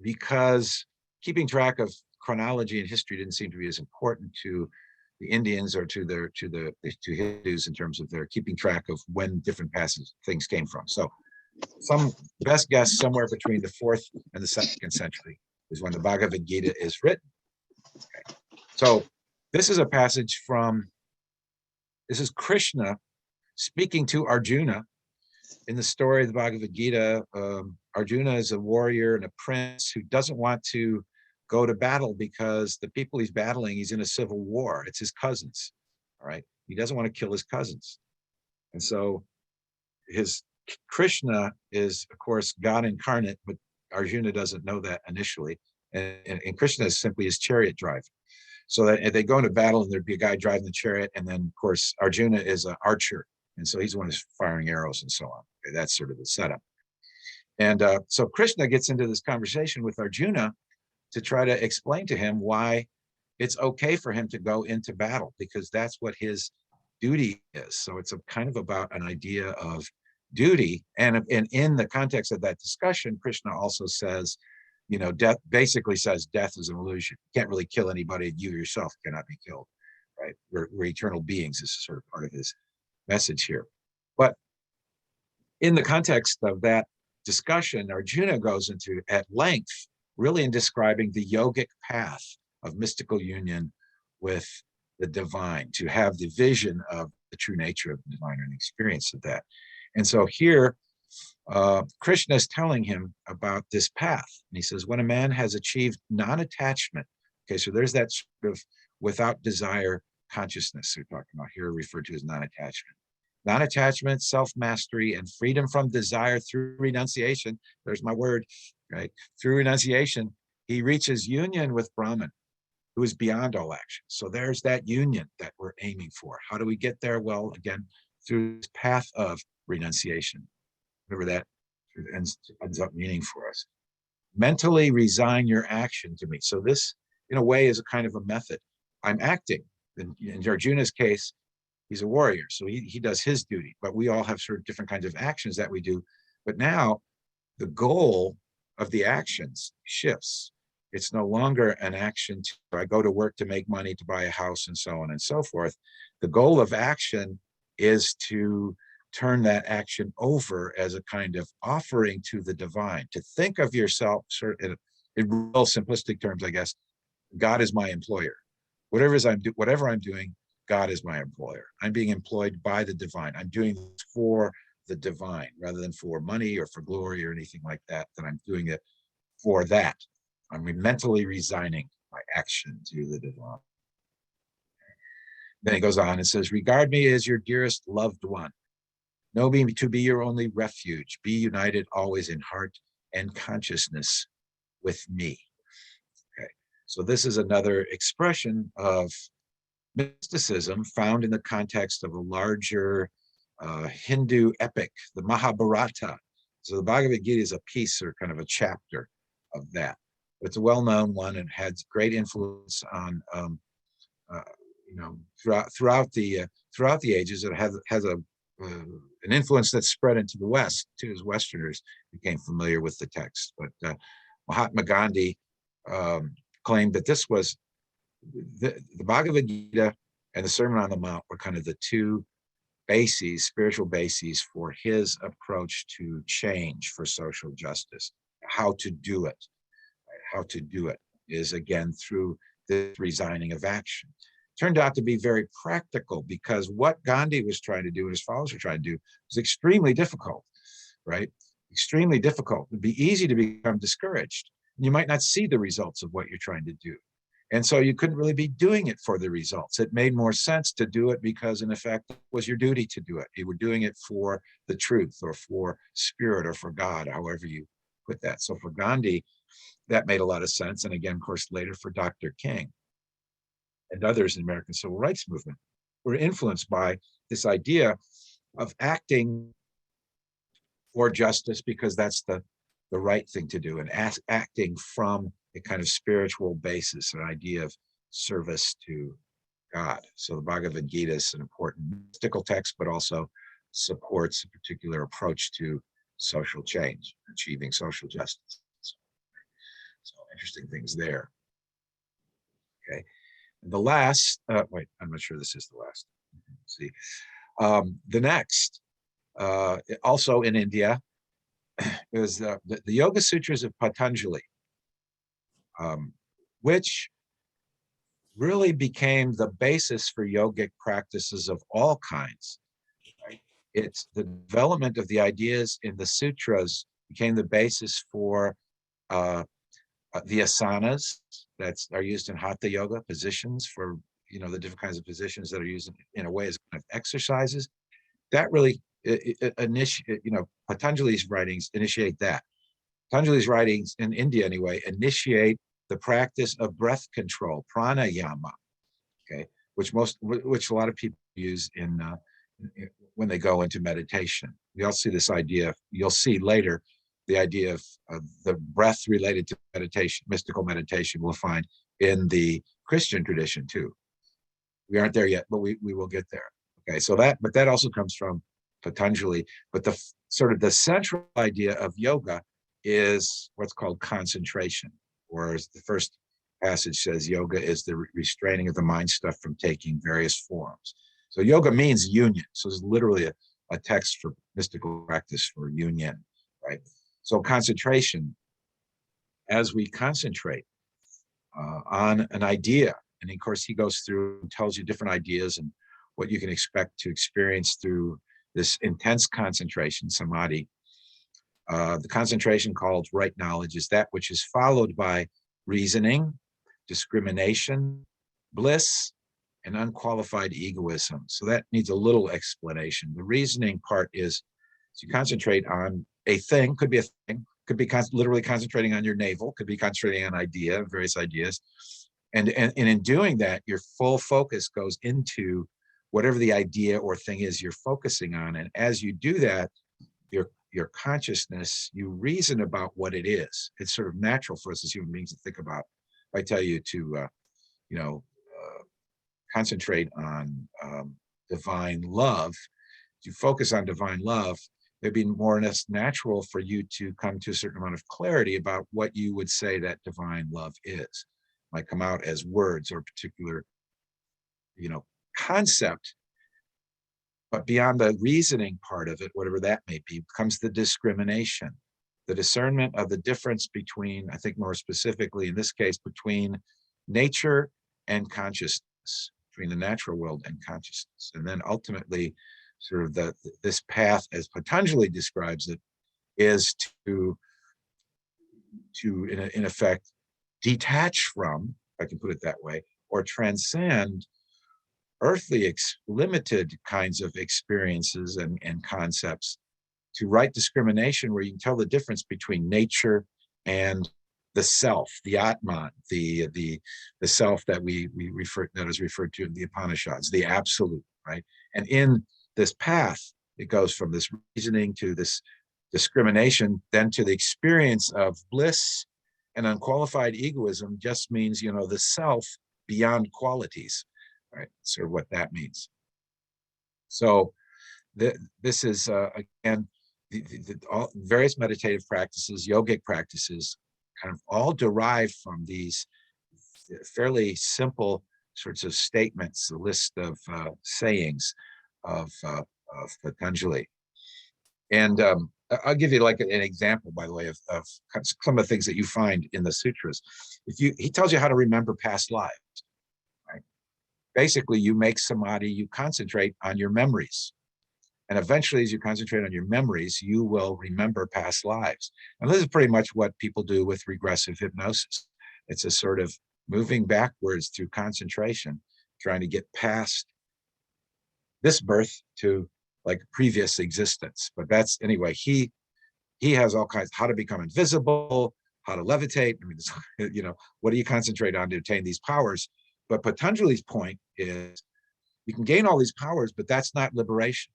because keeping track of chronology and history didn't seem to be as important to the Indians or to Hindus in terms of their keeping track of when different things came from. So some best guess somewhere between the 4th and the 2nd century is when the Bhagavad Gita is written. Okay. So this is a passage this is Krishna speaking to Arjuna. In the story of the Bhagavad Gita, Arjuna is a warrior and a prince who doesn't want to go to battle because the people he's battling, he's in a civil war. It's his cousins, all right? He doesn't want to kill his cousins. And so Krishna is, of course, God incarnate, but Arjuna doesn't know that initially. And Krishna is simply his chariot driver. So that if they go into battle and there'd be a guy driving the chariot, and then, of course, Arjuna is an archer. And so he's the one who's firing arrows and so on. Okay, that's sort of the setup. And so Krishna gets into this conversation with Arjuna to try to explain to him why it's okay for him to go into battle, because that's what his duty is. So it's kind of about an idea of duty. And in the context of that discussion, Krishna also says, death basically says death is an illusion. You can't really kill anybody. You yourself cannot be killed, right? We're eternal beings. This is sort of part of his message here. But in the context of that discussion, Arjuna goes into at length, really in describing the yogic path of mystical union with the divine, to have the vision of the true nature of the divine and experience of that. And so here, Krishna is telling him about this path. And he says, when a man has achieved non-attachment, okay, so there's that sort of without desire consciousness we're talking about here, referred to as non-attachment. Non-attachment, self-mastery, and freedom from desire through renunciation. There's my word, right? Through renunciation, he reaches union with Brahman, who is beyond all action. So there's that union that we're aiming for. How do we get there? Well, again, through this path of renunciation, whatever that ends up meaning for us. Mentally resign your action to me. So this, in a way, is a kind of a method. I'm acting. In Arjuna's case, he's a warrior, so he does his duty, but we all have sort of different kinds of actions that we do. But now the goal of the actions shifts. It's no longer an action to, I go to work to make money, to buy a house, and so on and so forth. The goal of action is to turn that action over as a kind of offering to the divine, to think of yourself sort of in real simplistic terms, I guess. God is my employer. Whatever I'm doing, God is my employer. I'm being employed by the divine. I'm doing this for the divine rather than for money or for glory or anything like that, that I'm doing it for that. I'm mentally resigning my action to the divine. Then he goes on and says, regard me as your dearest loved one. Know me to be your only refuge. Be united always in heart and consciousness with me. Okay, so this is another expression of mysticism found in the context of a larger Hindu epic, the Mahabharata. So the Bhagavad-Gita is a piece or kind of a chapter of that. It's a well-known one and had great influence on, throughout the ages. It has an influence that spread into the West too, as Westerners became familiar with the text. But Mahatma Gandhi claimed that this was the Bhagavad-Gita and the Sermon on the Mount were kind of the two spiritual bases for his approach to change, for social justice. How to do it. How to do it is, again, through the resigning of action. Turned out to be very practical, because what Gandhi was trying to do and his followers were trying to do was extremely difficult, right? Extremely difficult. It'd be easy to become discouraged. You might not see the results of what you're trying to do. And so you couldn't really be doing it for the results. It made more sense to do it because, in effect, it was your duty to do it. You were doing it for the truth or for spirit or for God, however you put that. So for Gandhi, that made a lot of sense. And again, of course, later for Dr. King and others in the American Civil Rights Movement were influenced by this idea of acting for justice because that's the right thing to do, and acting from a kind of spiritual basis, an idea of service to God. So the Bhagavad Gita is an important mystical text, but also supports a particular approach to social change, achieving social justice. So interesting things there. Okay. And the last, wait, I'm not sure this is the last. Let's see. The next, also in India, is the Yoga Sutras of Patanjali, which really became the basis for yogic practices of all kinds. Right? It's the development of the ideas in the sutras became the basis for the asanas that are used in hatha yoga, positions for the different kinds of positions that are used in a way as kind of exercises. That really Patanjali's writings initiate that. Patanjali's writings in India, anyway, initiate the practice of breath control, pranayama, okay, which a lot of people use when they go into meditation. We all see this idea. You'll see later the idea of the breath related to meditation, mystical meditation. We'll find in the Christian tradition too. We aren't there yet, but we will get there. Okay, so that also comes from Patanjali, but the central idea of yoga is what's called concentration, or as the first passage says, yoga is the restraining of the mind stuff from taking various forms. So yoga means union. So it's literally a text for mystical practice for union, right? So concentration, as we concentrate on an idea. And of course, he goes through and tells you different ideas and what you can expect to experience through this intense concentration, samadhi. The concentration called right knowledge is that which is followed by reasoning, discrimination, bliss, and unqualified egoism. So that needs a little explanation. The reasoning part is you concentrate on a thing, could be a thing, could be literally concentrating on your navel, could be concentrating on idea, various ideas. And in doing that, your full focus goes into whatever the idea or thing is you're focusing on. And as you do that, your consciousness, you reason about what it is. It's sort of natural for us as human beings to think about. If I tell you to, concentrate on divine love, to focus on divine love, it'd be more or less natural for you to come to a certain amount of clarity about what you would say that divine love is. Might come out as words or particular, concept. But beyond the reasoning part of it, whatever that may be, comes the discrimination, the discernment of the difference between, I think more specifically in this case, between nature and consciousness, between the natural world and consciousness. And then ultimately, sort of this path, as Patanjali describes it, is to in effect, detach from, if I can put it that way, or transcend earthly limited kinds of experiences and concepts to right discrimination, where you can tell the difference between nature and the self, the Atman, the self that that is referred to in the Upanishads, the absolute, right? And in this path, it goes from this reasoning to this discrimination, then to the experience of bliss. And unqualified egoism just means, the self beyond qualities. Right, sort of what that means. So this is again all various meditative practices, yogic practices, kind of all derived from these fairly simple sorts of statements, a list of sayings of Patanjali. And I'll give you like an example, by the way, of some of the things that you find in the sutras. He tells you how to remember past lives. Basically, you make samadhi, you concentrate on your memories. And eventually, as you concentrate on your memories, you will remember past lives. And this is pretty much what people do with regressive hypnosis. It's a sort of moving backwards through concentration, trying to get past this birth to like previous existence. But that's, anyway, he has all kinds, how to become invisible, how to levitate. I mean, what do you concentrate on to attain these powers? But Patanjali's point is you can gain all these powers, but that's not liberation.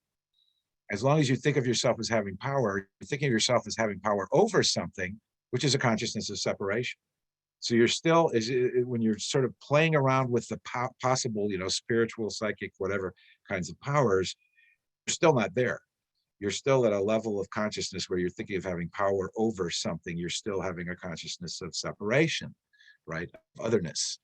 As long as you think of yourself as having power, you're thinking of yourself as having power over something, which is a consciousness of separation. So you're still, when you're sort of playing around with the possible, spiritual, psychic, whatever kinds of powers, you're still not there. You're still at a level of consciousness where you're thinking of having power over something. You're still having a consciousness of separation, right? Of otherness.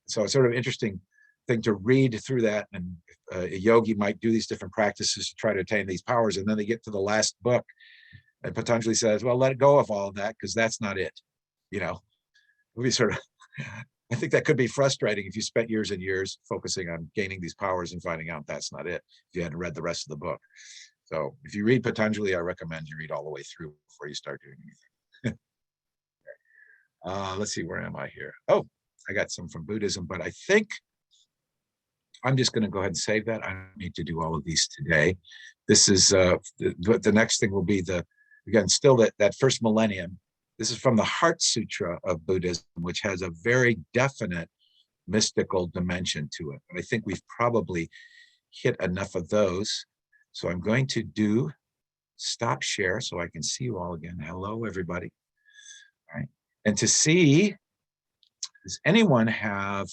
So it's sort of interesting thing to read through that. And a yogi might do these different practices to try to attain these powers. And then they get to the last book and Patanjali says, well, let go of all of that because that's not it. It would be sort of, I think that could be frustrating if you spent years and years focusing on gaining these powers and finding out that's not it, if you hadn't read the rest of the book. So if you read Patanjali, I recommend you read all the way through before you start doing anything. Let's see, where am I here? Oh, I got some from Buddhism, but I think I'm just going to go ahead and save that. I don't need to do all of these today. This is the next thing will be again, still that first millennium. This is from the Heart Sutra of Buddhism, which has a very definite mystical dimension to it. But I think we've probably hit enough of those. So I'm going to stop share so I can see you all again. Hello, everybody. All right. And to see, does anyone have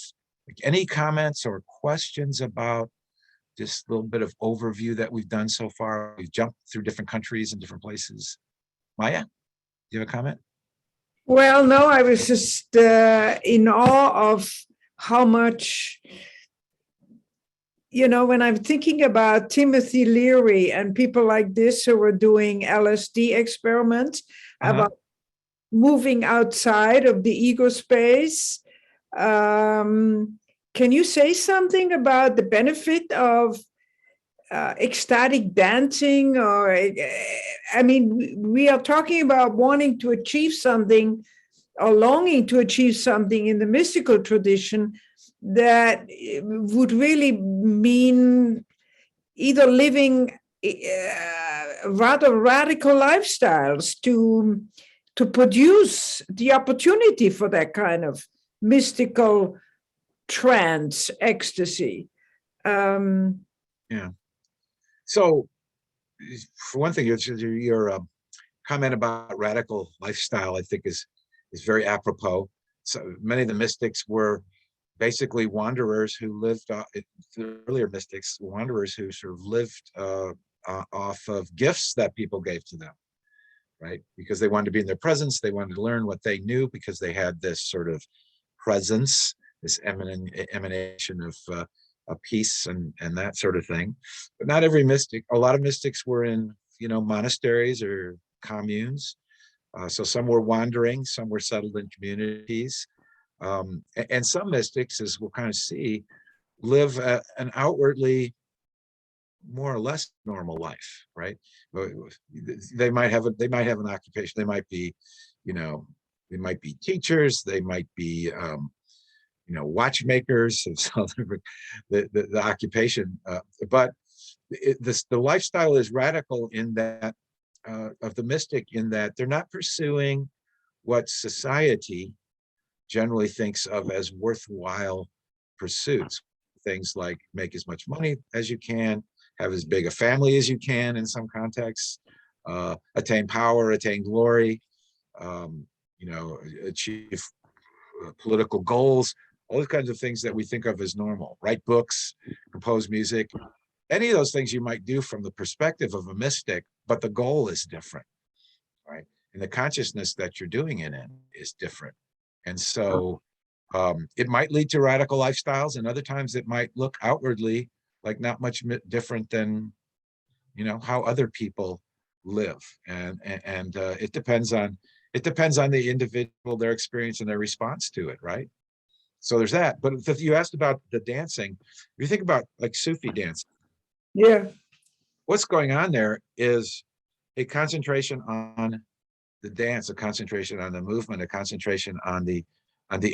any comments or questions about this little bit of overview that we've done so far? We've jumped through different countries and different places. Maya, do you have a comment? Well, no, I was just in awe of how much, when I'm thinking about Timothy Leary and people like this who were doing LSD experiments about moving outside of the ego space, Can you say something about the benefit of ecstatic dancing? Or, I mean, we are talking about wanting to achieve something or longing to achieve something in the mystical tradition that would really mean either living rather radical lifestyles to produce the opportunity for that kind of mystical trance, ecstasy. Yeah. So, for one thing, your comment about radical lifestyle, I think, is very apropos. So many of the mystics were basically wanderers who lived, the earlier mystics, wanderers who sort of lived off of gifts that people gave to them, right? Because they wanted to be in their presence, they wanted to learn what they knew because they had this sort of presence, this emanation of peace and that sort of thing. But not every mystic. A lot of mystics were in, monasteries or communes. So some were wandering, some were settled in communities. And some mystics, as we'll kind of see, live an outwardly more or less normal life, right? They might have an occupation. They might be, they might be teachers. They might be, watchmakers. So the occupation, but the lifestyle is radical in that of the mystic, in that they're not pursuing what society generally thinks of as worthwhile pursuits. Things like make as much money as you can, have as big a family as you can in some contexts, attain power, attain glory, achieve political goals, all those kinds of things that we think of as normal. Write books, compose music, any of those things you might do from the perspective of a mystic, but the goal is different, right? And the consciousness that you're doing it in is different. And so it might lead to radical lifestyles, and other times it might look outwardly like not much different than, how other people live. And it depends on the individual, their experience and their response to it, right? So there's that. But if you asked about the dancing, if you think about like Sufi dance, Yeah. what's going on there is a concentration on the dance, a concentration on the movement, a concentration on the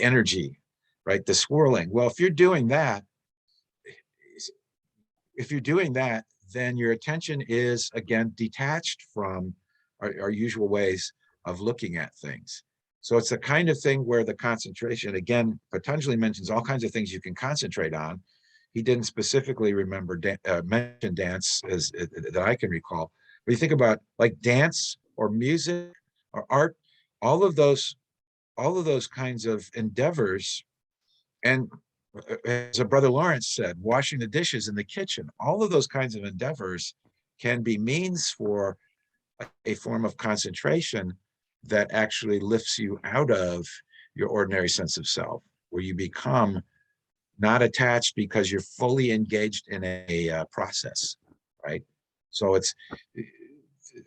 energy, right? The swirling. Well, if you're doing that, then your attention is again detached from our usual ways of looking at things. So it's the kind of thing where the concentration, again, Patanjali mentions all kinds of things you can concentrate on. He didn't specifically mention dance that I can recall. But you think about like dance or music or art, all of those kinds of endeavors. And as a brother Lawrence said, washing the dishes in the kitchen, all of those kinds of endeavors can be means for a form of concentration that actually lifts you out of your ordinary sense of self, where you become not attached because you're fully engaged in a process, right? So it's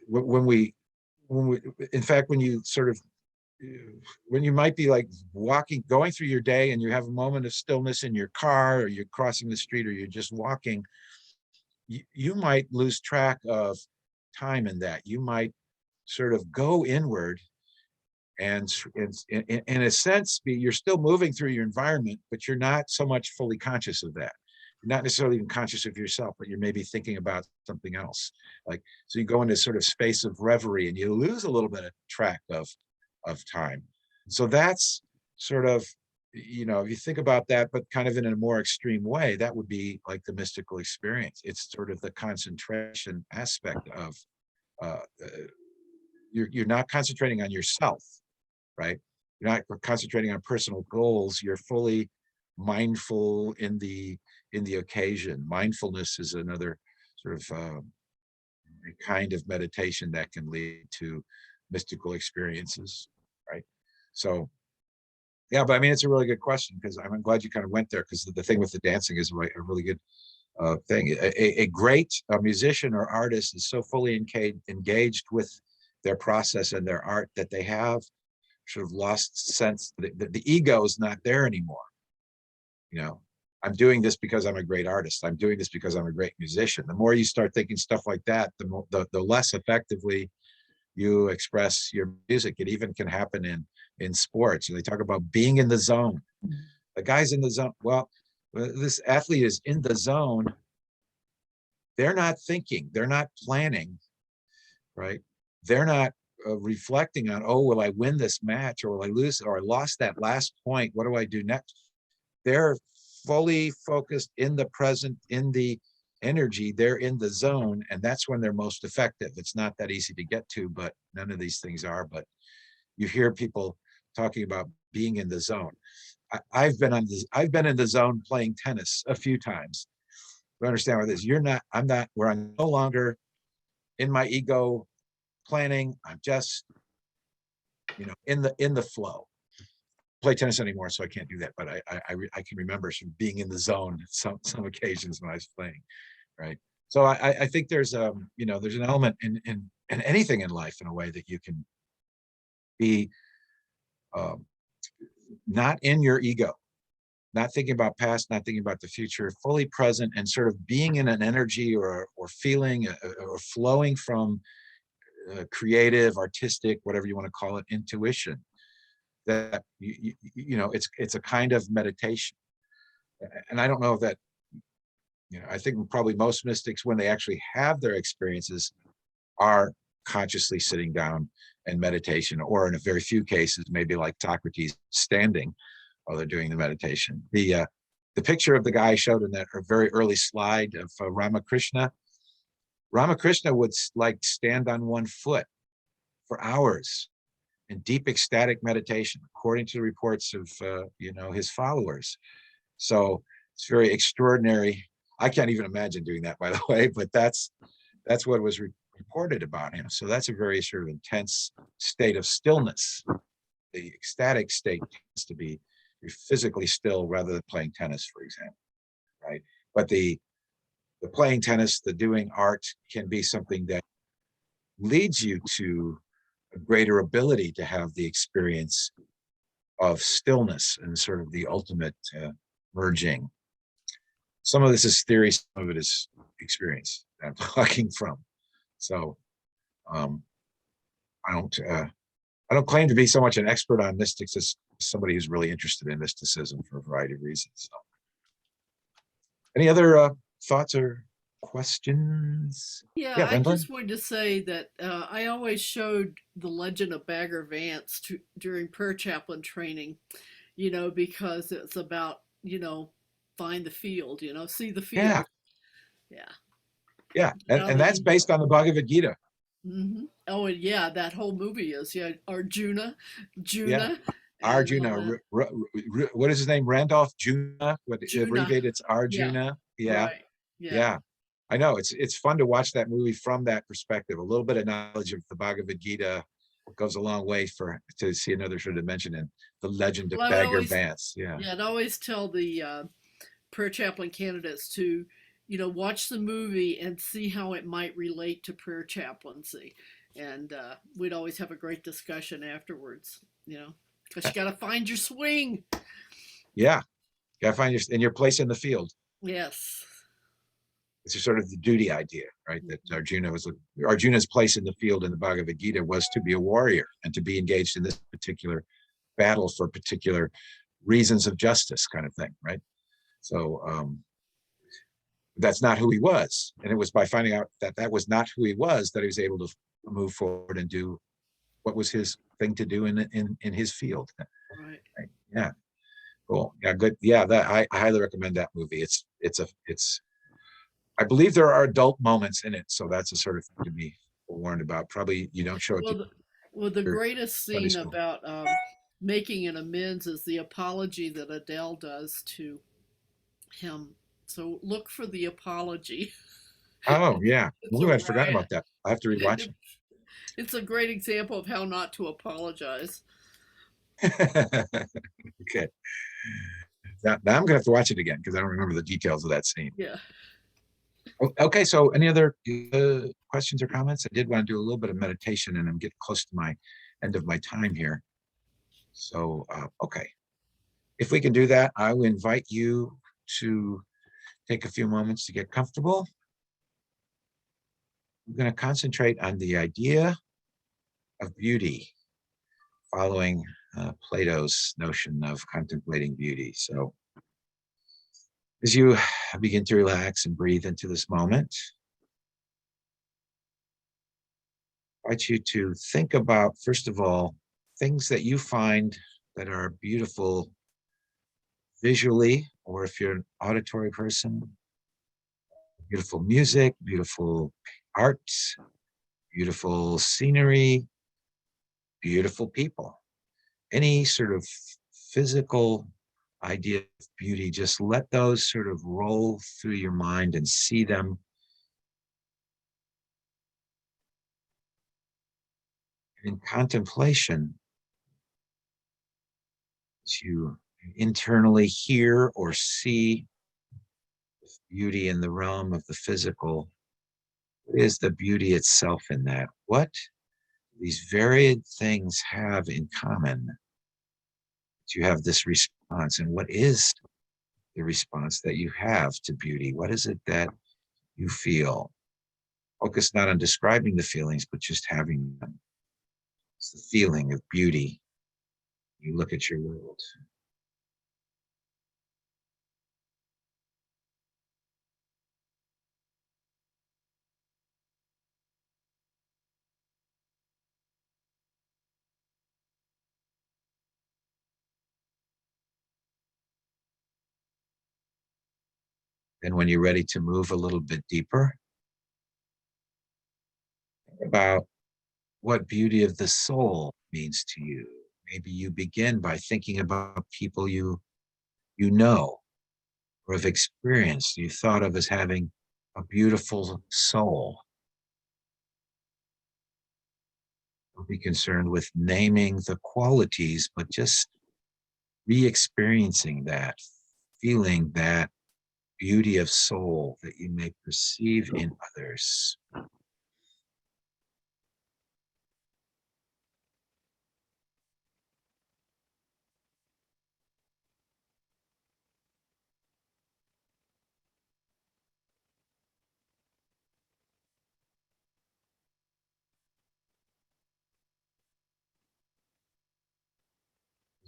when you might be like going through your day and you have a moment of stillness in your car, or you're crossing the street, or you're just walking, you might lose track of time in that. You might sort of go inward and in a sense you're still moving through your environment, but you're not so much fully conscious of that. You're not necessarily even conscious of yourself, but you're maybe thinking about something else. So you go into sort of space of reverie and you lose a little bit of track of time. So that's sort of, if you think about that, but kind of in a more extreme way, that would be like the mystical experience. It's sort of the concentration aspect of, you're not concentrating on yourself, right? You're not concentrating on personal goals. You're fully mindful in the occasion. Mindfulness is another sort of a kind of meditation that can lead to mystical experiences, right? So, yeah, but I mean, it's a really good question, because I'm glad you kind of went there, because the thing with the dancing is a really good thing. A great musician or artist is so fully engaged with their process and their art that they have sort of lost sense that the ego is not there anymore. You know, I'm doing this because I'm a great artist. I'm doing this because I'm a great musician. The more you start thinking stuff like that, the less effectively you express your music. It even can happen in sports. They talk about being in the zone. The guy's in the zone. Well, this athlete is in the zone. They're not thinking. They're not planning, right? They're not reflecting on, oh, will I win this match, or will I lose, or I lost that last point? What do I do next? They're fully focused in the present, in the energy. They're in the zone, and that's when they're most effective. It's not that easy to get to, but none of these things are. But you hear people talking about being in the zone. I've been in the zone playing tennis a few times. You understand what this is? I'm not, where I'm no longer in my ego planning. I'm just, in the flow. Play tennis anymore, so I can't do that. But I can remember sort of being in the zone some occasions when I was playing, right? So I think there's there's an element in anything in life, in a way, that you can be not in your ego, not thinking about past, not thinking about the future, fully present, and sort of being in an energy or feeling or flowing from creative, artistic, whatever you want to call it, intuition. That it's a kind of meditation. And I don't know if that, I think probably most mystics, when they actually have their experiences, are consciously sitting down and meditation, or in a very few cases, maybe like Socrates, standing while they're doing the meditation. The picture of the guy I showed in that very early slide of Ramakrishna would like stand on one foot for hours in deep ecstatic meditation, according to the reports of his followers. So it's very extraordinary. I can't even imagine doing that, by the way, but that's what was reported about him. So that's a very sort of intense state of stillness. The ecstatic state tends to be you're physically still, rather than playing tennis, for example, right? But the playing tennis, the doing art, can be something that leads you to a greater ability to have the experience of stillness and sort of the ultimate merging. Some of this is theory, some of it is experience that I'm talking from. So I don't claim to be so much an expert on mystics as somebody who's really interested in mysticism for a variety of reasons. So, any other thoughts or questions? Yeah, I Rendell? just wanted to say that I always showed the legend of Bagger Vance during prayer chaplain training, because it's about, find the field, see the field. Yeah. Yeah. Yeah. And that's based on the Bhagavad-Gita. Mm-hmm. Oh, and yeah, that whole movie is, Arjuna. Yeah. Arjuna, what is his name? Randolph Juna, what abbreviated, it's Arjuna. Yeah. Right. Yeah. I know it's fun to watch that movie from that perspective. A little bit of knowledge of the Bhagavad-Gita goes a long way to see another sort of dimension in the legend of Bagger Vance. Yeah. Yeah, I'd always tell the prayer chaplain candidates to, watch the movie and see how it might relate to prayer chaplaincy. And we'd always have a great discussion afterwards, because you got to find your swing. Yeah. You got to find your place in the field. Yes. It's sort of the duty idea, right? That Arjuna's place in the field in the Bhagavad Gita was to be a warrior and to be engaged in this particular battle for particular reasons of justice, kind of thing, right? So that's not who he was. And it was by finding out that was not who he was that he was able to move forward and do what was his thing to do in his field. Right. Yeah. Cool. Yeah. Good. Yeah. I highly recommend that movie. I believe there are adult moments in it, so that's a sort of thing to be warned about. Probably you don't show it. Well, the greatest scene about making an amends is the apology that Adele does to him. So look for the apology. Oh yeah, I'd forgotten about that. I have to rewatch it. It's a great example of how not to apologize. Okay. Now I'm gonna have to watch it again because I don't remember the details of that scene. Yeah. Okay, so any other questions or comments? I did want to do a little bit of meditation, and I'm getting close to my end of my time here. So, okay. If we can do that, I will invite you to take a few moments to get comfortable. I'm going to concentrate on the idea of beauty, following Plato's notion of contemplating beauty. So, as you begin to relax and breathe into this moment, I invite you to think about, first of all, things that you find that are beautiful visually, or if you're an auditory person, beautiful music, beautiful art, beautiful scenery, beautiful people. Any sort of physical idea of beauty, just let those sort of roll through your mind and see them. In contemplation, as you internally hear or see beauty in the realm of the physical, what is the beauty itself in that? What these varied things have in common? You have this response, and what is the response that you have to beauty? What is it that you feel? Focus not on describing the feelings, but just having them. It's the feeling of beauty. You look at your world. And when you're ready to move a little bit deeper, think about what beauty of the soul means to you. Maybe you begin by thinking about people you know or have experienced, you thought of as having a beautiful soul. Don't be concerned with naming the qualities, but just re-experiencing that, feeling that beauty of soul that you may perceive in others.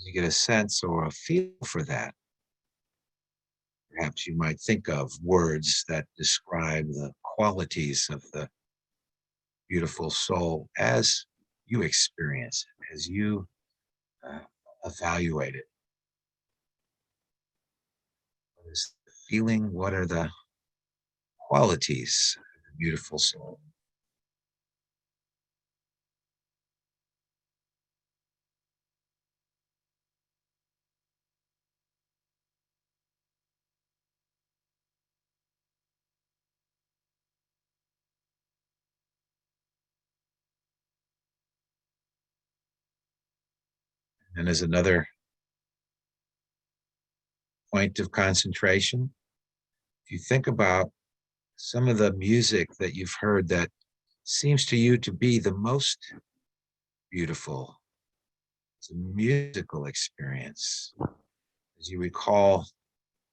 You get a sense or a feel for that. Perhaps you might think of words that describe the qualities of the beautiful soul as you experience it, as you uh, evaluate it. What is the feeling? What are the qualities of the beautiful soul? And as another point of concentration, if you think about some of the music that you've heard that seems to you to be the most beautiful, it's a musical experience. As you recall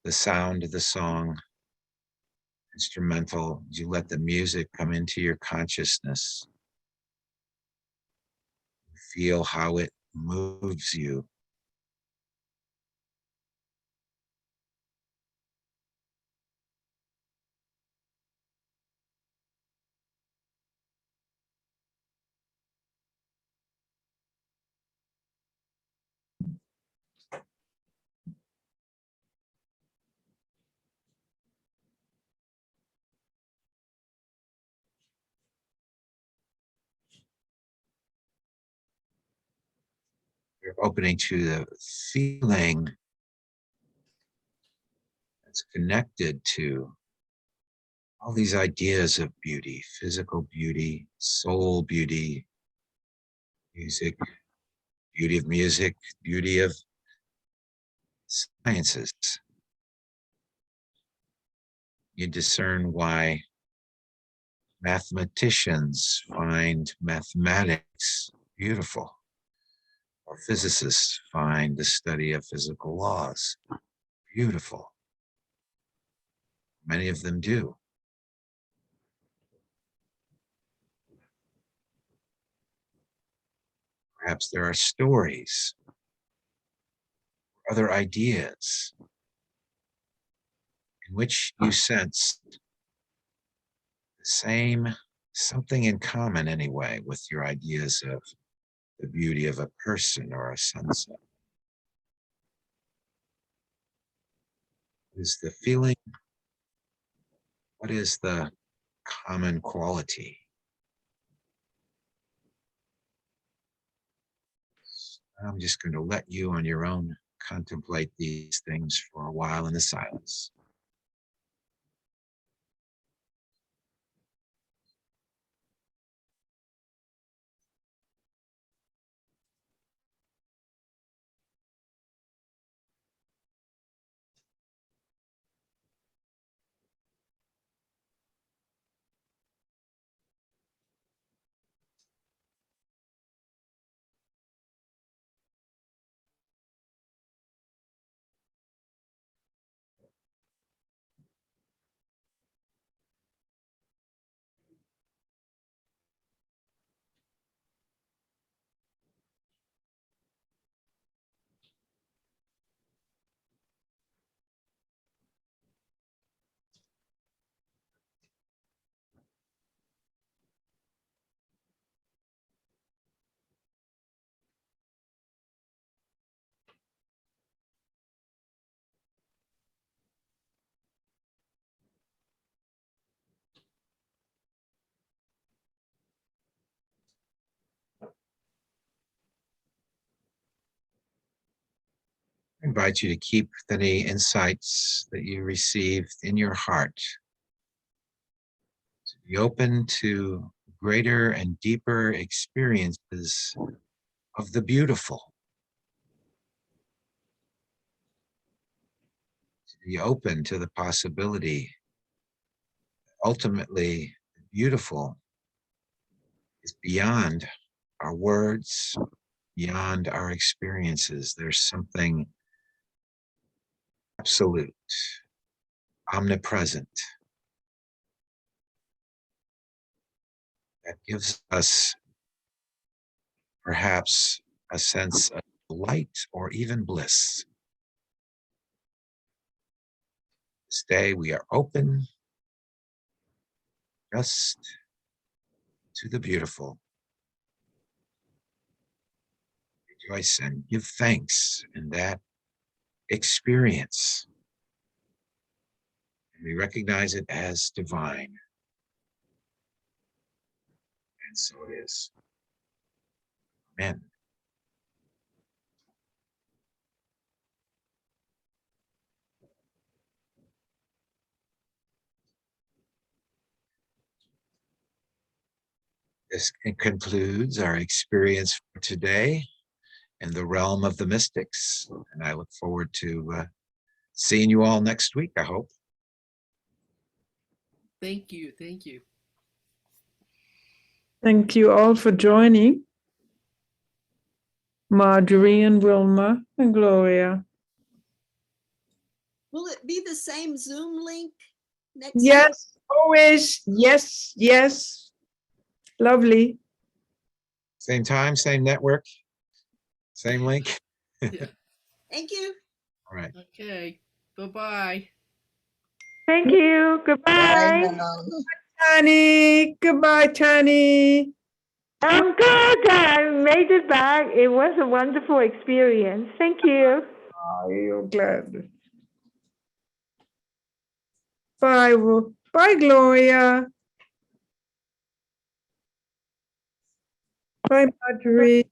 the sound of the song, instrumental, as you let the music come into your consciousness, feel how it moves you. You're opening to the feeling that's connected to all these ideas of beauty, physical beauty, soul beauty, music, beauty of music, beauty of sciences. You discern why mathematicians find mathematics beautiful. Or physicists find the study of physical laws beautiful. Many of them do. Perhaps there are stories, other ideas in which you sense the same, something in common anyway, with your ideas of the beauty of a person or a sunset. Is the feeling, what is the common quality? I'm just going to let you on your own contemplate these things for a while in the silence. I invite you to keep any insights that you received in your heart. To be open to greater and deeper experiences of the beautiful. To be open to the possibility that ultimately the beautiful is beyond our words, beyond our experiences. There's something absolute, omnipresent, that gives us perhaps a sense of light or even bliss. This day we are open just to the beautiful. Rejoice and give thanks in that experience. And we recognize it as divine. And so it is. Amen. This concludes our experience for today in the realm of the mystics. And I look forward to seeing you all next week, I hope. Thank you. Thank you. Thank you all for joining. Marjorie and Wilma and Gloria. Will it be the same Zoom link next time? Yes, always. Yes, yes. Lovely. Same time, same network, same link. Yeah. Thank you. All right. Okay. Bye-bye. Thank you. Goodbye. Tani. Goodbye, Tani. I'm good. I made it back. It was a wonderful experience. Thank you. Are you glad? Bye. Bye, Gloria. Bye, Marjorie.